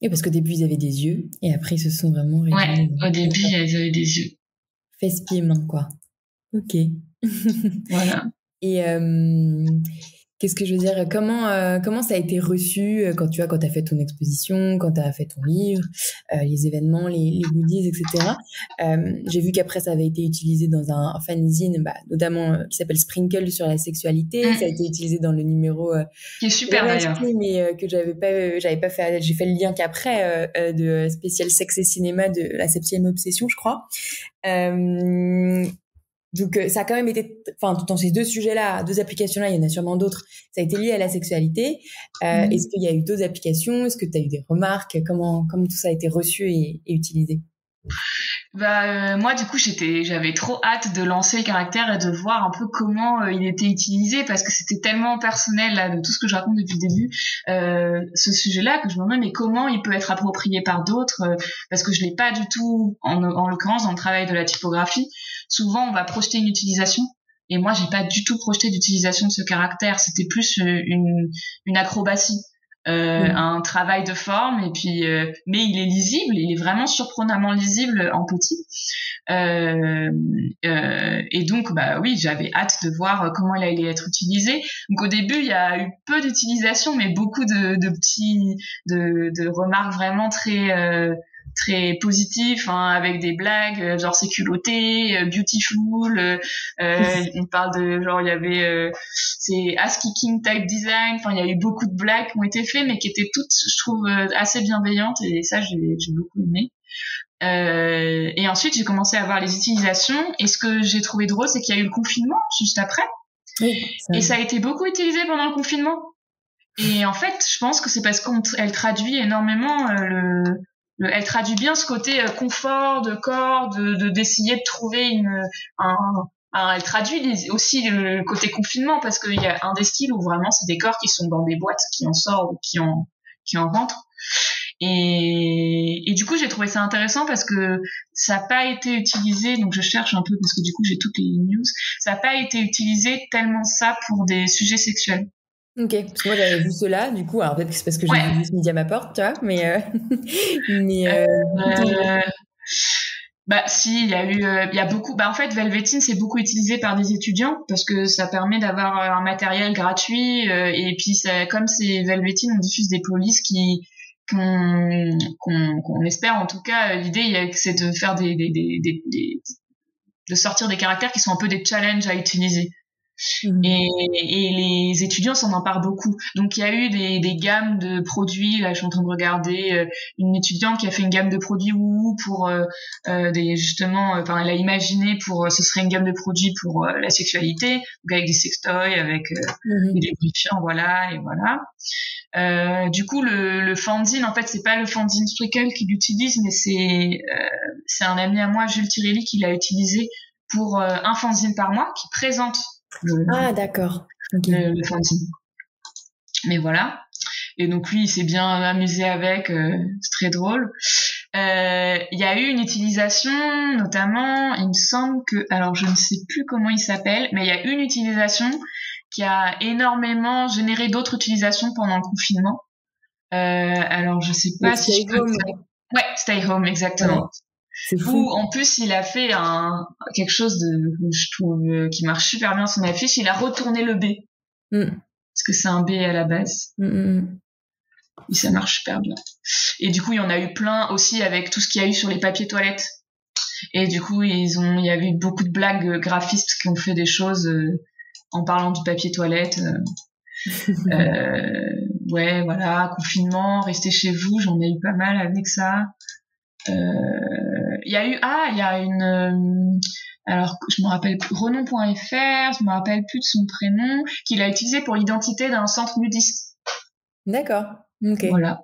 Et parce qu'au début, ils avaient des yeux, et après, ils se sont vraiment réduits. Ouais, au début, ils avaient des yeux. Fesses, pieds, mains, quoi. Ok. Voilà. Et qu'est-ce que je veux dire, comment ça a été reçu quand tu as fait ton exposition, quand tu as fait ton livre, les événements, les goodies, etc. J'ai vu qu'après ça avait été utilisé dans un fanzine, notamment qui s'appelle Sprinkle sur la sexualité. Ça a été utilisé dans le numéro qui est super d'ailleurs, mais que j'avais pas fait. J'ai fait le lien qu'après de spécial sexe et cinéma de la 7e obsession, je crois. Donc, ça a quand même été, dans ces 2 sujets-là, 2 applications-là, il y en a sûrement d'autres, ça a été lié à la sexualité. Est-ce qu'il y a eu d'autres applications? Est-ce que tu as eu des remarques? Comment tout ça a été reçu et utilisé? Moi, du coup, j'avais trop hâte de lancer le caractère et de voir un peu comment il était utilisé, parce que c'était tellement personnel, là, de tout ce que je raconte depuis le début, ce sujet-là, que je me demandais, mais comment il peut être approprié par d'autres, parce que je l'ai pas du tout, en l'occurrence, dans le travail de la typographie. Souvent, on va projeter une utilisation, et moi, j'ai pas du tout projeté d'utilisation de ce caractère. C'était plus une acrobatie. Un travail de forme, et puis mais il est lisible, il est vraiment surprenamment lisible en petit, et donc oui, j'avais hâte de voir comment il allait être utilisé. Donc au début il y a eu peu d'utilisation, mais beaucoup de remarques vraiment très positif, avec des blagues genre c'est culotté, beautiful, on parle de genre il y avait c'est ass kicking type design, il y a eu beaucoup de blagues qui ont été faites, mais qui étaient toutes, je trouve, assez bienveillantes, et ça j'ai beaucoup aimé. Et ensuite j'ai commencé à voir les utilisations, et ce que j'ai trouvé drôle, c'est qu'il y a eu le confinement juste après, et ça a été beaucoup utilisé pendant le confinement. Et en fait je pense que c'est parce qu'elle traduit énormément elle traduit bien ce côté confort de corps, d'essayer de trouver elle traduit aussi le côté confinement, parce qu'il y a un des styles où vraiment c'est des corps qui sont dans des boîtes, qui en sortent ou qui en rentrent. Et du coup j'ai trouvé ça intéressant, parce que ça n'a pas été utilisé, donc je cherche un peu parce que du coup j'ai toutes les news, ça n'a pas été utilisé tellement ça pour des sujets sexuels. Ok, parce que moi j'avais vu cela, du coup, alors peut-être que c'est parce que j'ai vu midi à ma porte, tu vois, mais si, il y a beaucoup, en fait, Velveteen, c'est beaucoup utilisé par des étudiants, parce que ça permet d'avoir un matériel gratuit, et puis comme c'est Velveteen, on diffuse des polices qu'on espère, en tout cas, l'idée, c'est de faire de sortir des caractères qui sont un peu des challenges à utiliser. Et les étudiants s'en emparent beaucoup. Donc il y a eu des gammes de produits. Là, je suis en train de regarder une étudiante qui a fait une gamme de produits pour justement, elle a imaginé ce serait une gamme de produits pour la sexualité, donc avec des sextoys, avec des lubrifiants, voilà, et voilà. Du coup, le fanzine, en fait, c'est pas le fanzine Sprinkle qui l'utilise, mais c'est un ami à moi, Jules Tirelli, qui l'a utilisé pour un fanzine par mois, qui présente d'accord. Le fanzine. Mais voilà. Et donc lui, il s'est bien amusé avec, c'est très drôle. Il y a eu une utilisation, notamment, il me semble que, alors je ne sais plus comment il s'appelle, mais il y a une utilisation qui a énormément généré d'autres utilisations pendant le confinement. Alors je sais pas si je peux... Ouais, Stay Home, exactement. Ouais. C'est fou. Où en plus il a fait quelque chose je trouve qui marche super bien, son affiche, il a retourné le B, parce que c'est un B à la base, et ça marche super bien. Et du coup il y en a eu plein aussi avec tout ce qu'il y a eu sur les papiers toilettes, et du coup il y avait eu beaucoup de blagues graphistes qui ont fait des choses en parlant du papier toilette. Ouais, voilà, confinement, restez chez vous, j'en ai eu pas mal avec ça. Il y a une alors je me rappelle plus, renom.fr, je me rappelle plus de son prénom, qu'il a utilisé pour l'identité d'un centre nudiste. D'accord. Ok. Voilà,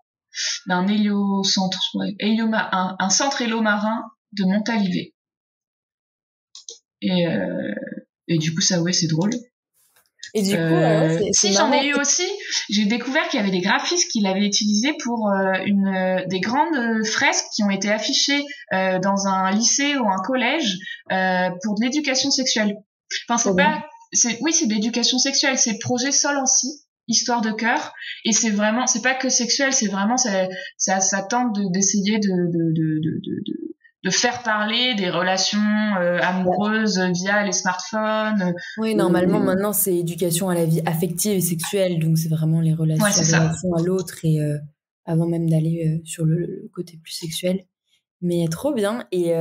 d'un héliocentre, un centre hélo-marin de Montalivet. Et du coup ça, ouais, c'est drôle. Et du coup, si j'en ai eu aussi, j'ai découvert qu'il y avait des graphistes qui l'avaient utilisé pour des grandes fresques qui ont été affichées dans un lycée ou un collège pour de l'éducation sexuelle. Enfin, c'est de l'éducation sexuelle, c'est projet Solancy. histoire de cœur, et c'est pas que sexuel, c'est vraiment ça tente d'essayer de faire parler des relations amoureuses via les smartphones. Oui, normalement, maintenant, c'est éducation à la vie affective et sexuelle, donc c'est vraiment les relations à l'autre, et avant même d'aller sur le côté plus sexuel. Mais trop bien. Et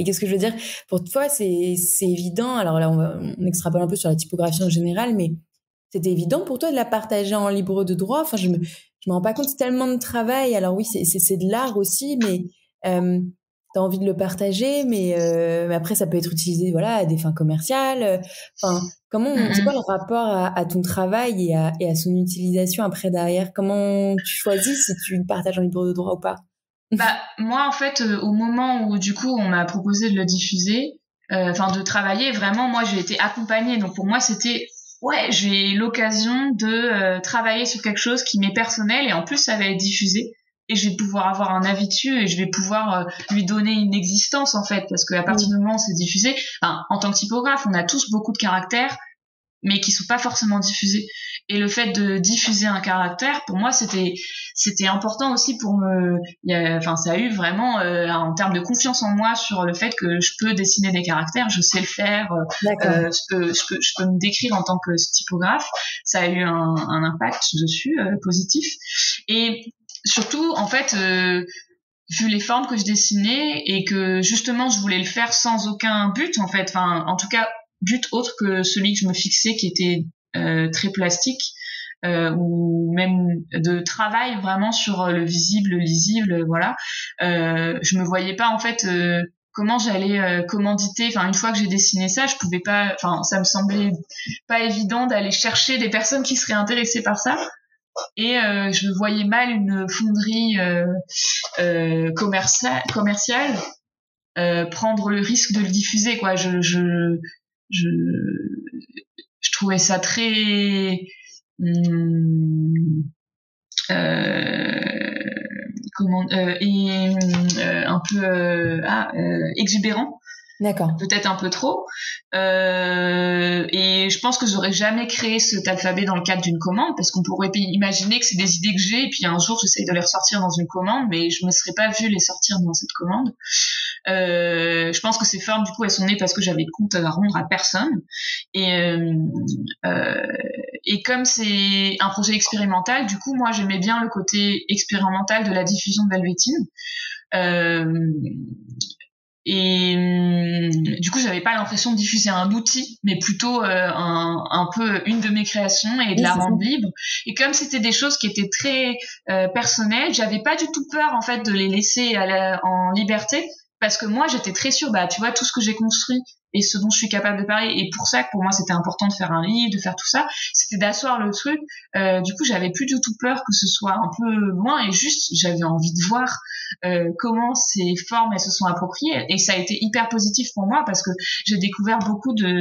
qu'est-ce que je veux dire? Pour toi, c'est évident. Alors là, on extrapole un peu sur la typographie en général, mais c'était évident pour toi de la partager en libre de droit? Enfin, je me rends pas compte, c'est tellement de travail. Alors oui, c'est de l'art aussi, mais t'as envie de le partager, mais après, ça peut être utilisé, voilà, à des fins commerciales. Enfin, c'est quoi le rapport à ton travail et à son utilisation après derrière? Comment tu choisis si tu le partages en libre de droit ou pas? Moi, en fait, au moment où, du coup, on m'a proposé de le diffuser, de travailler, vraiment, moi, j'ai été accompagnée. Donc, pour moi, c'était, j'ai l'occasion de travailler sur quelque chose qui m'est personnel, et en plus, ça va être diffusé. Et je vais pouvoir avoir un avis dessus, et je vais pouvoir lui donner une existence, en fait, parce qu'à partir du moment où c'est diffusé, en tant que typographe, on a tous beaucoup de caractères, mais qui sont pas forcément diffusés. Et le fait de diffuser un caractère, pour moi, c'était important aussi pour ça a eu vraiment en termes de confiance en moi sur le fait que je peux dessiner des caractères, je sais le faire, je peux me décrire en tant que typographe. Ça a eu un impact dessus positif. Et surtout, en fait, vu les formes que je dessinais, et que justement je voulais le faire sans aucun but, en fait, en tout cas but autre que celui que je me fixais, qui était très plastique, ou même de travail vraiment sur le visible, le lisible, voilà. Je me voyais pas, en fait, comment j'allais commanditer. Une fois que j'ai dessiné ça, je pouvais pas, ça me semblait pas évident d'aller chercher des personnes qui seraient intéressées par ça. Et je voyais mal une fonderie commerciale prendre le risque de le diffuser, quoi. Je trouvais ça très un peu exubérant. D'accord. Peut-être un peu trop. Et je pense que j'aurais jamais créé cet alphabet dans le cadre d'une commande, parce qu'on pourrait imaginer que c'est des idées que j'ai, et puis un jour j'essaye de les ressortir dans une commande, mais je me serais pas vue les sortir dans cette commande. Je pense que ces formes, du coup, elles sont nées parce que j'avais de compte à rendre à personne. Et comme c'est un projet expérimental, du coup, moi, j'aimais bien le côté expérimental de la diffusion de Velvetine. Et du coup, j'avais pas l'impression de diffuser un outil, mais plutôt un peu une de mes créations, et de la rendre libre. Et comme c'était des choses qui étaient très personnelles, j'avais pas du tout peur, en fait, de les laisser en liberté, parce que moi, j'étais très sûre, tu vois, tout ce que j'ai construit et ce dont je suis capable de parler, et pour ça que pour moi c'était important de faire un livre, de faire tout ça, c'était d'asseoir le truc. Du coup, j'avais plus du tout peur que ce soit un peu loin, et juste j'avais envie de voir comment ces formes elles se sont appropriées, et ça a été hyper positif pour moi, parce que j'ai découvert beaucoup j'ai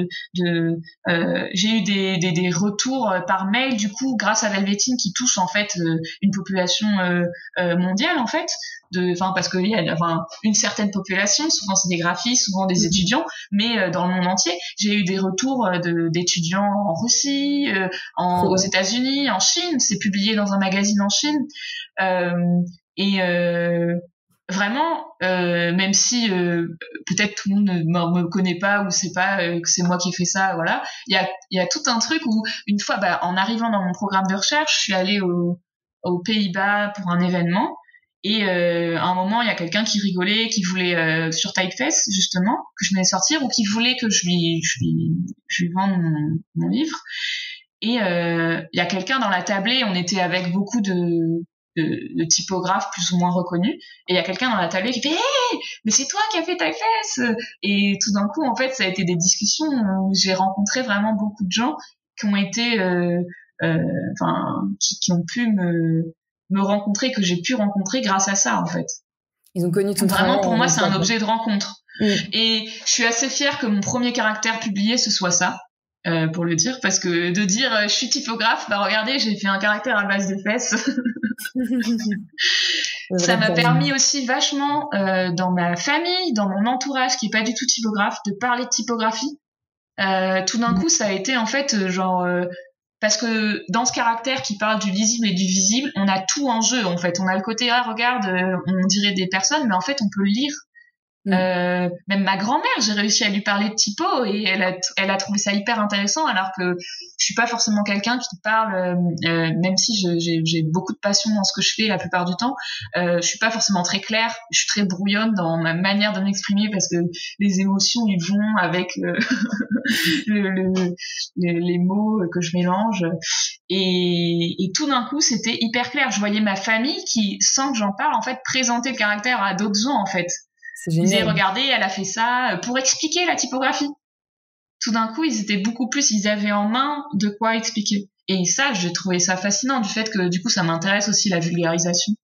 eu des retours par mail, du coup, grâce à Velvetine, qui touche en fait une population mondiale, en fait, parce qu'il y a une certaine population, souvent c'est des graphistes, souvent des étudiants, mais dans le monde entier. J'ai eu des retours d'étudiants en Russie, aux États-Unis, en Chine. C'est publié dans un magazine en Chine. Vraiment, même si peut-être tout le monde ne me connaît pas, ou sait pas que c'est moi qui ai fait ça, voilà. Il y a tout un truc où, une fois, en arrivant dans mon programme de recherche, je suis allée aux Pays-Bas pour un événement. Et à un moment, il y a quelqu'un qui rigolait, qui voulait sur Typeface, justement, que je venais sortir, ou qui voulait que je lui vende mon livre. Et il y a quelqu'un dans la tablée, on était avec beaucoup de typographes plus ou moins reconnus, et il y a quelqu'un dans la tablée qui fait « Hey, mais c'est toi qui as fait Typeface !» Et tout d'un coup, en fait, ça a été des discussions où j'ai rencontré vraiment beaucoup de gens qui ont été qui ont pu me rencontrer, que j'ai pu rencontrer grâce à ça, en fait. Ils ont connu ton travail. Vraiment, pour moi, c'est un objet de rencontre. Et je suis assez fière que mon premier caractère publié, ce soit ça, pour le dire, parce que de dire je suis typographe, regardez, j'ai fait un caractère à base de fesses. Ça m'a permis aussi vachement, dans ma famille, dans mon entourage, qui est pas du tout typographe, de parler de typographie. Tout d'un coup, ça a été, en fait, parce que dans ce caractère qui parle du lisible et du visible, on a tout en jeu en fait. On a le côté regarde, on dirait des personnes, mais en fait on peut le lire. Même ma grand-mère, j'ai réussi à lui parler de typo et elle a trouvé ça hyper intéressant, alors que je suis pas forcément quelqu'un qui parle, même si j'ai beaucoup de passion dans ce que je fais la plupart du temps, je suis pas forcément très claire, je suis très brouillonne dans ma manière de m'exprimer parce que les émotions ils vont avec les mots que je mélange et tout d'un coup c'était hyper clair. Je voyais ma famille qui, sans que j'en parle, en fait présenter le caractère à d'autres gens en fait. C'est génial. Ils disaient, regardez, elle a fait ça pour expliquer la typographie. Tout d'un coup, ils avaient en main de quoi expliquer. Et ça, j'ai trouvé ça fascinant, du fait que, du coup, ça m'intéresse aussi la vulgarisation.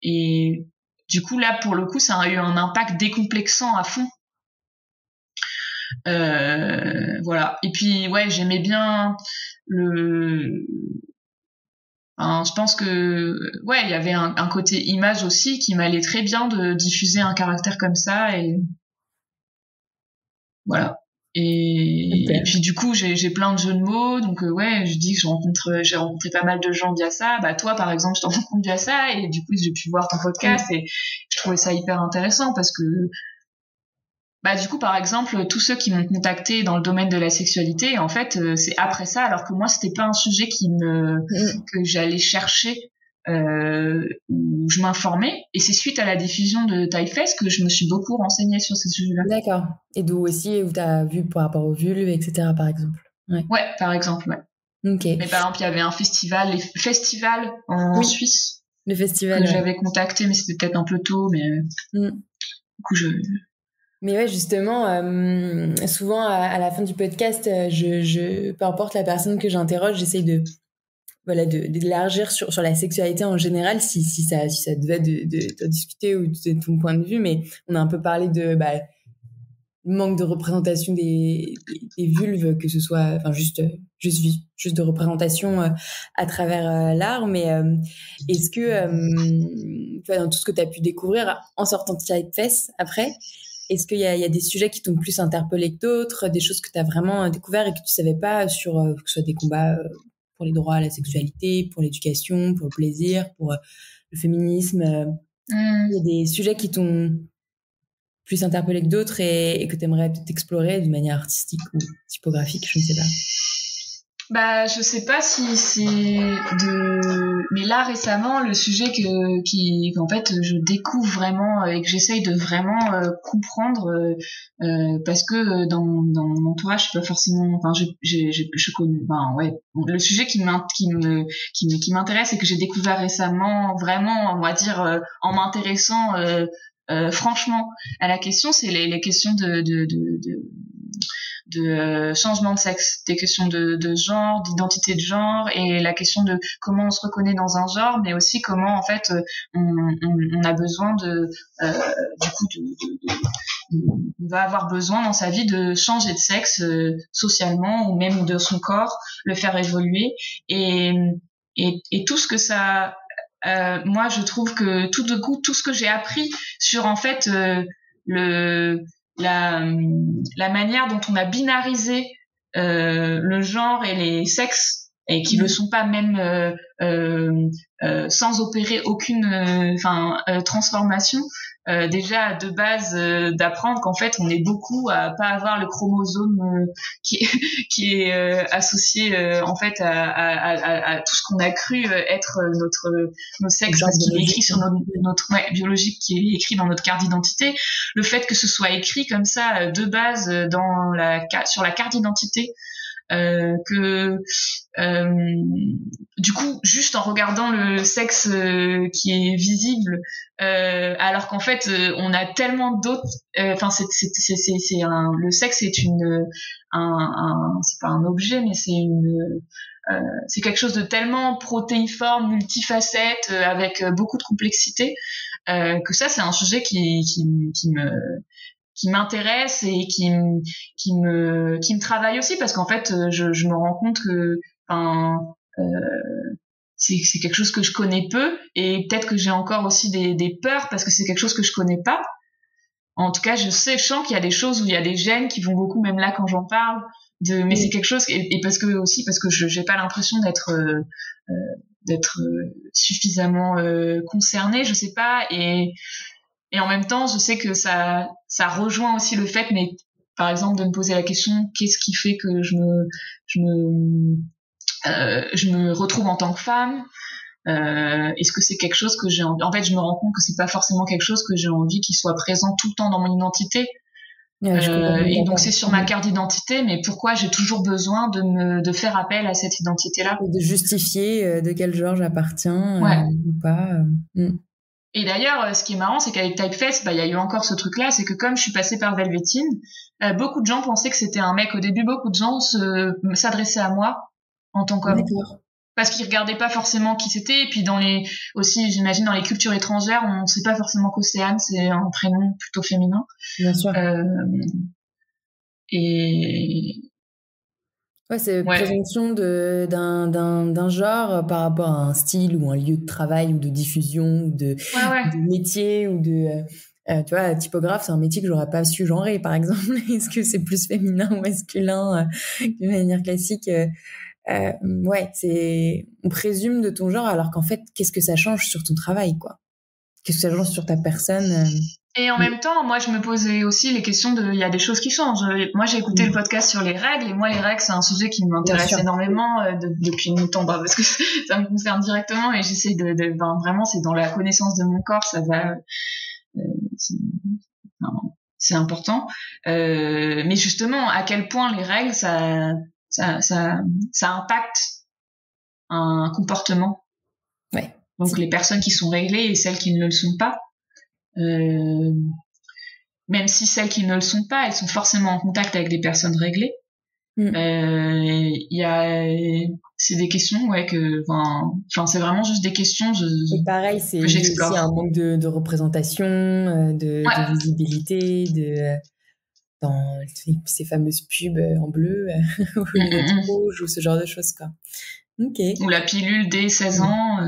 Et du coup, là, pour le coup, ça a eu un impact décomplexant à fond. Voilà. Et puis, ouais, j'aimais bien je pense que ouais, il y avait un côté image aussi qui m'allait très bien de diffuser un caractère comme ça et voilà. Et puis du coup, j'ai plein de jeux de mots, donc ouais, je dis que j'ai rencontré pas mal de gens via ça. Bah toi, par exemple, je t'en rencontre via ça et du coup, j'ai pu voir ton podcast et je trouvais ça hyper intéressant parce que bah du coup, par exemple, tous ceux qui m'ont contacté dans le domaine de la sexualité, en fait, c'est après ça, alors que moi, c'était pas un sujet que j'allais chercher, où je m'informais, et c'est suite à la diffusion de Typefest que je me suis beaucoup renseignée sur ces sujets-là. D'accord. Et d'où aussi, où t'as vu par rapport aux vulves, etc., par exemple. Ouais, par exemple, ouais. Ok. Mais par exemple, il y avait un festival en Suisse. Le festival. Que j'avais contacté, mais c'était peut-être un peu tôt, mais du coup, Mais ouais, justement, souvent à la fin du podcast, peu importe la personne que j'interroge, j'essaye d'élargir sur la sexualité en général, si ça devait de discuter ou de ton point de vue. Mais on a un peu parlé de manque de représentation des vulves, que ce soit, enfin juste de représentation à travers l'art. Mais est-ce que dans tout ce que tu as pu découvrir en sortant de Typefest après, est-ce qu'il y a des sujets qui t'ont plus interpellé que d'autres, des choses que tu as vraiment découvert et que tu savais pas sur que ce soit des combats pour les droits à la sexualité, pour l'éducation, pour le plaisir, pour le féminisme. Il y a des sujets qui t'ont plus interpellé que d'autres et que tu aimerais peut-être explorer de manière artistique ou typographique, je ne sais pas. Bah, je sais pas si c'est mais là récemment, le sujet qu'en fait je découvre vraiment et que j'essaye de vraiment comprendre parce que dans mon entourage, je suis pas forcément, enfin je connais, enfin ouais, le sujet qui m'intéresse et que j'ai découvert récemment, vraiment, on va dire en m'intéressant franchement à la question, c'est les questions de changement de sexe, des questions de genre, d'identité de genre et la question de comment on se reconnaît dans un genre, mais aussi comment en fait on a besoin du coup on va avoir besoin dans sa vie de changer de sexe socialement ou même de son corps, le faire évoluer et tout ce que ça moi je trouve que tout de coup tout ce que j'ai appris sur en fait la manière dont on a binarisé le genre et les sexes et qui ne sont pas même sans opérer aucune transformation, déjà de base d'apprendre qu'en fait on est beaucoup à pas avoir le chromosome qui est associé en fait à tout ce qu'on a cru être nos sexes, parce qu'il est écrit sur notre biologique, qui est écrit dans notre carte d'identité. Le fait que ce soit écrit comme ça de base sur la carte d'identité, du coup juste en regardant le sexe qui est visible, alors qu'en fait on a tellement d'autres, enfin le sexe c'est c'est pas un objet, mais c'est quelque chose de tellement protéiforme, multifacette, avec beaucoup de complexité, que ça c'est un sujet qui m'intéresse et qui me travaille aussi, parce qu'en fait je me rends compte que c'est quelque chose que je connais peu, et peut-être que j'ai encore aussi des peurs parce que c'est quelque chose que je connais pas, En tout cas, je sens qu'il y a des choses où il y a des gènes qui vont beaucoup, même là quand j'en parle, mais c'est quelque chose, et parce que j'ai pas l'impression d'être suffisamment concernée, je sais pas, et en même temps, je sais que ça rejoint aussi le fait, mais par exemple, de me poser la question, qu'est-ce qui fait que je me retrouve en tant que femme? Est-ce que c'est quelque chose que j'ai envie? En fait, je me rends compte que c'est pas forcément quelque chose que j'ai envie qu'il soit présent tout le temps dans mon identité. Et donc c'est sur ma carte d'identité, mais pourquoi j'ai toujours besoin de faire appel à cette identité-là? De justifier de quel genre j'appartiens ou pas. Et d'ailleurs, ce qui est marrant, c'est qu'avec Typeface, il y a eu encore ce truc-là, c'est que comme je suis passée par Velvetine, beaucoup de gens pensaient que c'était un mec. Au début, beaucoup de gens s'adressaient à moi en tant qu'homme. D'accord. Parce qu'ils regardaient pas forcément qui c'était, et puis aussi, j'imagine, dans les cultures étrangères, on sait pas forcément qu'Océane, c'est un prénom plutôt féminin. Bien sûr. Ouais, c'est présomption d'un genre par rapport à un style ou un lieu de travail ou de diffusion ou de métier ou de... tu vois, typographe, c'est un métier que j'aurais pas su genrer, par exemple. Est-ce que c'est plus féminin ou masculin de manière classique on présume de ton genre, alors qu'en fait, qu'est-ce que ça change sur ton travail, quoi? Qu'est-ce que ça change sur ta personne? Et en même temps, moi, je me posais aussi les questions il y a des choses qui changent. Moi, j'ai écouté le podcast sur les règles, et moi, les règles, c'est un sujet qui m'intéresse énormément depuis longtemps, parce que ça me concerne directement, et j'essaie vraiment, c'est dans la connaissance de mon corps, ça va, c'est important. Mais justement, à quel point les règles, ça impacte un comportement. Ouais. Donc les personnes qui sont réglées et celles qui ne le sont pas. Même si celles qui ne le sont pas, elles sont forcément en contact avec des personnes réglées. C'est des questions, c'est vraiment juste des questions. Et pareil, c'est aussi un manque de représentation, de visibilité, dans ces fameuses pubs en bleu ou en rouge ou ce genre de choses, quoi. Ok. Ou la pilule dès 16 ans.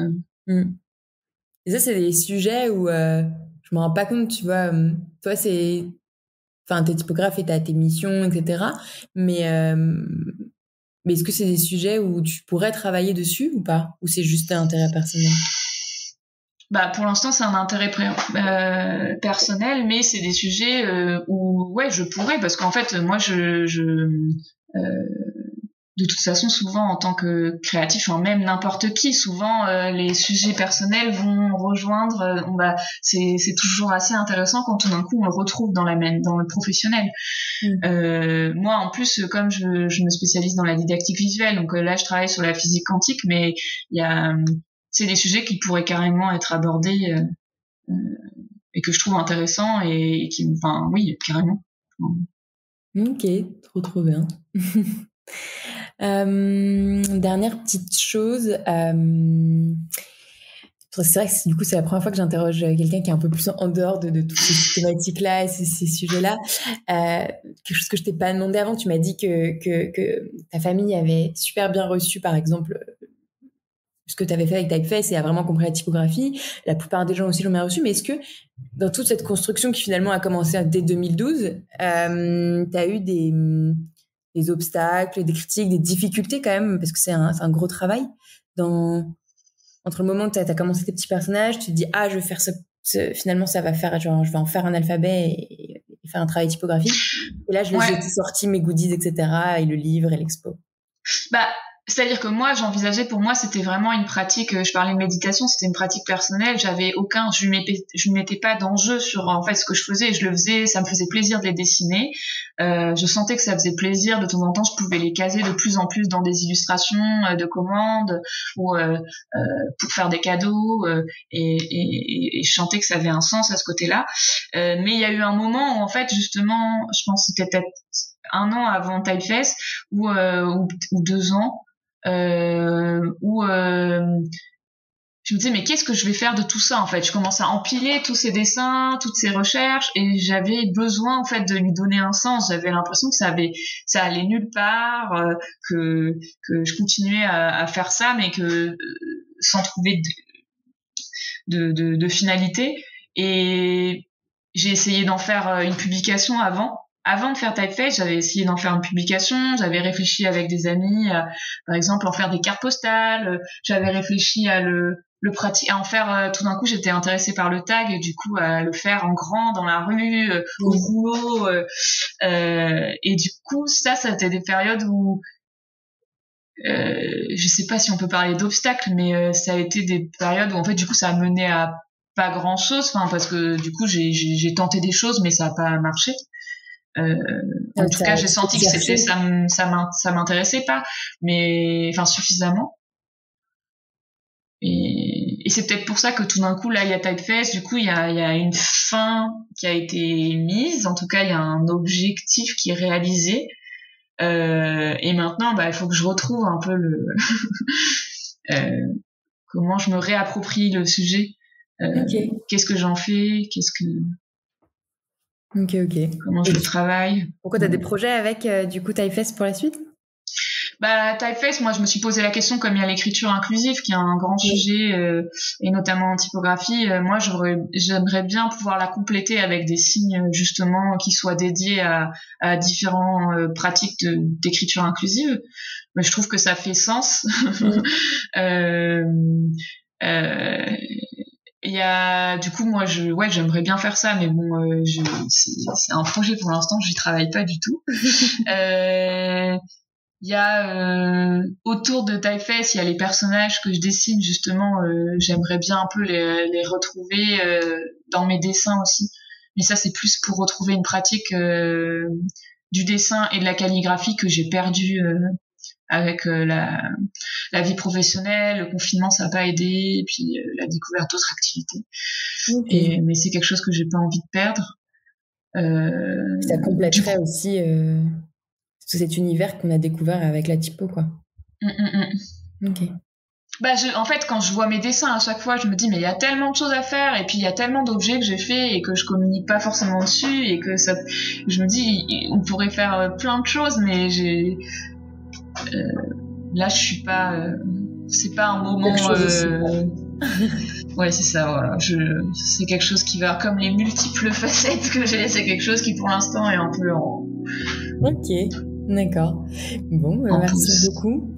Et ça, c'est des sujets où je me rends pas compte, tu vois. Toi, t'es typographe et t'as tes missions, etc. Mais est-ce que c'est des sujets où tu pourrais travailler dessus ou pas? Ou c'est juste un intérêt personnel? Pour l'instant, c'est un intérêt personnel, mais c'est des sujets où, je pourrais, parce qu'en fait, moi, de toute façon, souvent, en tant que créatif, même n'importe qui, souvent, les sujets personnels vont rejoindre, c'est toujours assez intéressant quand tout d'un coup, on le retrouve dans le professionnel. Moi, en plus, comme je me spécialise dans la didactique visuelle, donc là, je travaille sur la physique quantique, mais c'est des sujets qui pourraient carrément être abordés et que je trouve intéressants et qui, oui, carrément. Ok, trop bien. Dernière petite chose, c'est vrai que du coup c'est la première fois que j'interroge quelqu'un qui est un peu plus en dehors de toutes ces thématiques-là et ces sujets-là. Quelque chose que je t'ai pas demandé avant, tu m'as dit que ta famille avait super bien reçu, par exemple, ce que tu avais fait avec Typeface et a vraiment compris la typographie. La plupart des gens aussi l'ont bien reçu, mais est-ce que dans toute cette construction qui finalement a commencé dès 2012, t'as eu des obstacles, des critiques, des difficultés quand même, parce que c'est un gros travail entre le moment où t'as commencé tes petits personnages, tu te dis je vais faire finalement ça va faire, genre je vais en faire un alphabet et faire un travail typographique, et là j'ai sorti mes goodies, etc., et le livre et l'expo. C'est-à-dire que moi, j'envisageais, pour moi, c'était vraiment une pratique, je parlais de méditation, c'était une pratique personnelle, je mettais pas d'enjeu sur, en fait, ce que je faisais, je le faisais, ça me faisait plaisir de les dessiner, je sentais que ça faisait plaisir, de temps en temps, je pouvais les caser de plus en plus dans des illustrations de commandes, ou pour faire des cadeaux, et je sentais que ça avait un sens à ce côté-là, mais il y a eu un moment où, en fait, justement, je pense que c'était peut-être 1 an avant Typeface, ou 2 ans, où je me disais mais qu'est-ce que je vais faire de tout ça, en fait. Je commence à empiler tous ces dessins, toutes ces recherches, et j'avais besoin, en fait, de lui donner un sens. J'avais l'impression que ça allait nulle part, que je continuais à faire ça, mais que sans trouver de finalité. Et j'ai essayé d'en faire une publication avant de faire Typeface. J'avais essayé d'en faire une publication, j'avais réfléchi avec des amis par exemple en faire des cartes postales, j'avais réfléchi à à en faire tout d'un coup j'étais intéressée par le tag et du coup à le faire en grand dans la rue au rouleau et du coup ça a été des périodes où je sais pas si on peut parler d'obstacles, mais ça a été des périodes où en fait du coup ça a mené à pas grand chose, parce que du coup j'ai tenté des choses mais ça a pas marché. En tout cas j'ai senti que c'était ça m'intéressait pas, mais suffisamment. Et c'est peut-être pour ça que tout d'un coup là il y a Typeface, du coup il y a une fin qui a été mise, en tout cas il y a un objectif qui est réalisé. Et maintenant il faut que je retrouve un peu comment je me réapproprie le sujet, qu'est-ce que j'en fais, comment je le travaille. Pourquoi t'as des projets avec du coup Typeface pour la suite? Typeface, moi je me suis posé la question, comme il y a l'écriture inclusive qui est un grand sujet et notamment en typographie, moi j'aimerais bien pouvoir la compléter avec des signes justement qui soient dédiés à différentes pratiques d'écriture inclusive. Mais je trouve que ça fait sens. Il y a du coup moi j'aimerais bien faire ça, mais bon c'est un projet pour l'instant, j'y travaille pas du tout. Il y a autour de Typeface, il y a les personnages que je dessine justement, j'aimerais bien un peu les retrouver dans mes dessins aussi. Mais ça c'est plus pour retrouver une pratique du dessin et de la calligraphie que j'ai perdue avec la vie professionnelle, le confinement ça n'a pas aidé, et puis la découverte d'autres activités. Mais c'est quelque chose que j'ai pas envie de perdre. Ça compléterait aussi tout cet univers qu'on a découvert avec la typo, quoi. Ok. En fait, quand je vois mes dessins, à chaque fois, je me dis, mais il y a tellement de choses à faire, et puis il y a tellement d'objets que j'ai fait et que je communique pas forcément dessus, et que ça, je me dis, on pourrait faire plein de choses, mais là, je suis pas, c'est pas un moment, ouais, c'est ça, voilà. C'est quelque chose qui va, comme les multiples facettes que j'ai, c'est quelque chose qui pour l'instant est un peu en... Ok, d'accord. Bon, merci beaucoup.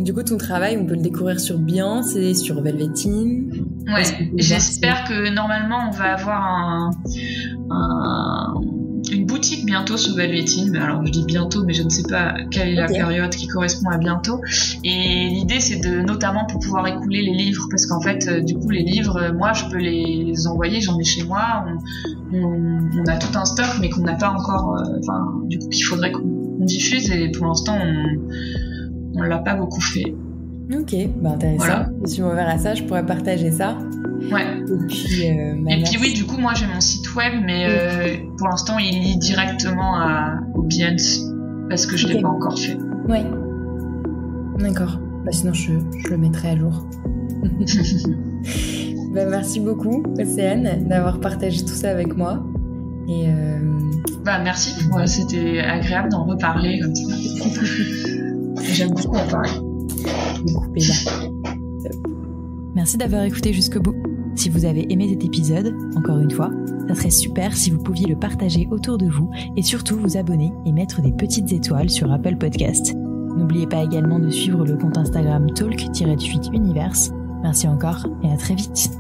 Du coup, ton travail, on peut le découvrir sur Biance et sur Velvetine. Ouais, j'espère que normalement on va avoir une boutique bientôt sur Velvetine. Alors je dis bientôt, mais je ne sais pas quelle est la période qui correspond à bientôt. Et l'idée c'est notamment pour pouvoir écouler les livres, parce qu'en fait du coup les livres, moi je peux les envoyer, j'en ai chez moi. On a tout un stock, mais qu'on n'a pas encore. Du coup qu'il faudrait qu'on diffuse, et pour l'instant on l'a pas beaucoup fait. Ok, intéressant. Voilà. Je suis ouvert à ça, je pourrais partager ça. Ouais. Et puis oui, du coup, moi j'ai mon site web, mais pour l'instant il lie directement au Behance, parce que je l'ai pas encore fait. Ouais. D'accord. Sinon je le mettrai à jour. Merci beaucoup, Océane, d'avoir partagé tout ça avec moi. Et merci. C'était agréable d'en reparler comme ça. J'aime beaucoup en parler. Merci d'avoir écouté jusqu'au bout. Si vous avez aimé cet épisode, encore une fois, ça serait super si vous pouviez le partager autour de vous et surtout vous abonner et mettre des petites étoiles sur Apple Podcast. N'oubliez pas également de suivre le compte Instagram talk-univers. Merci encore et à très vite.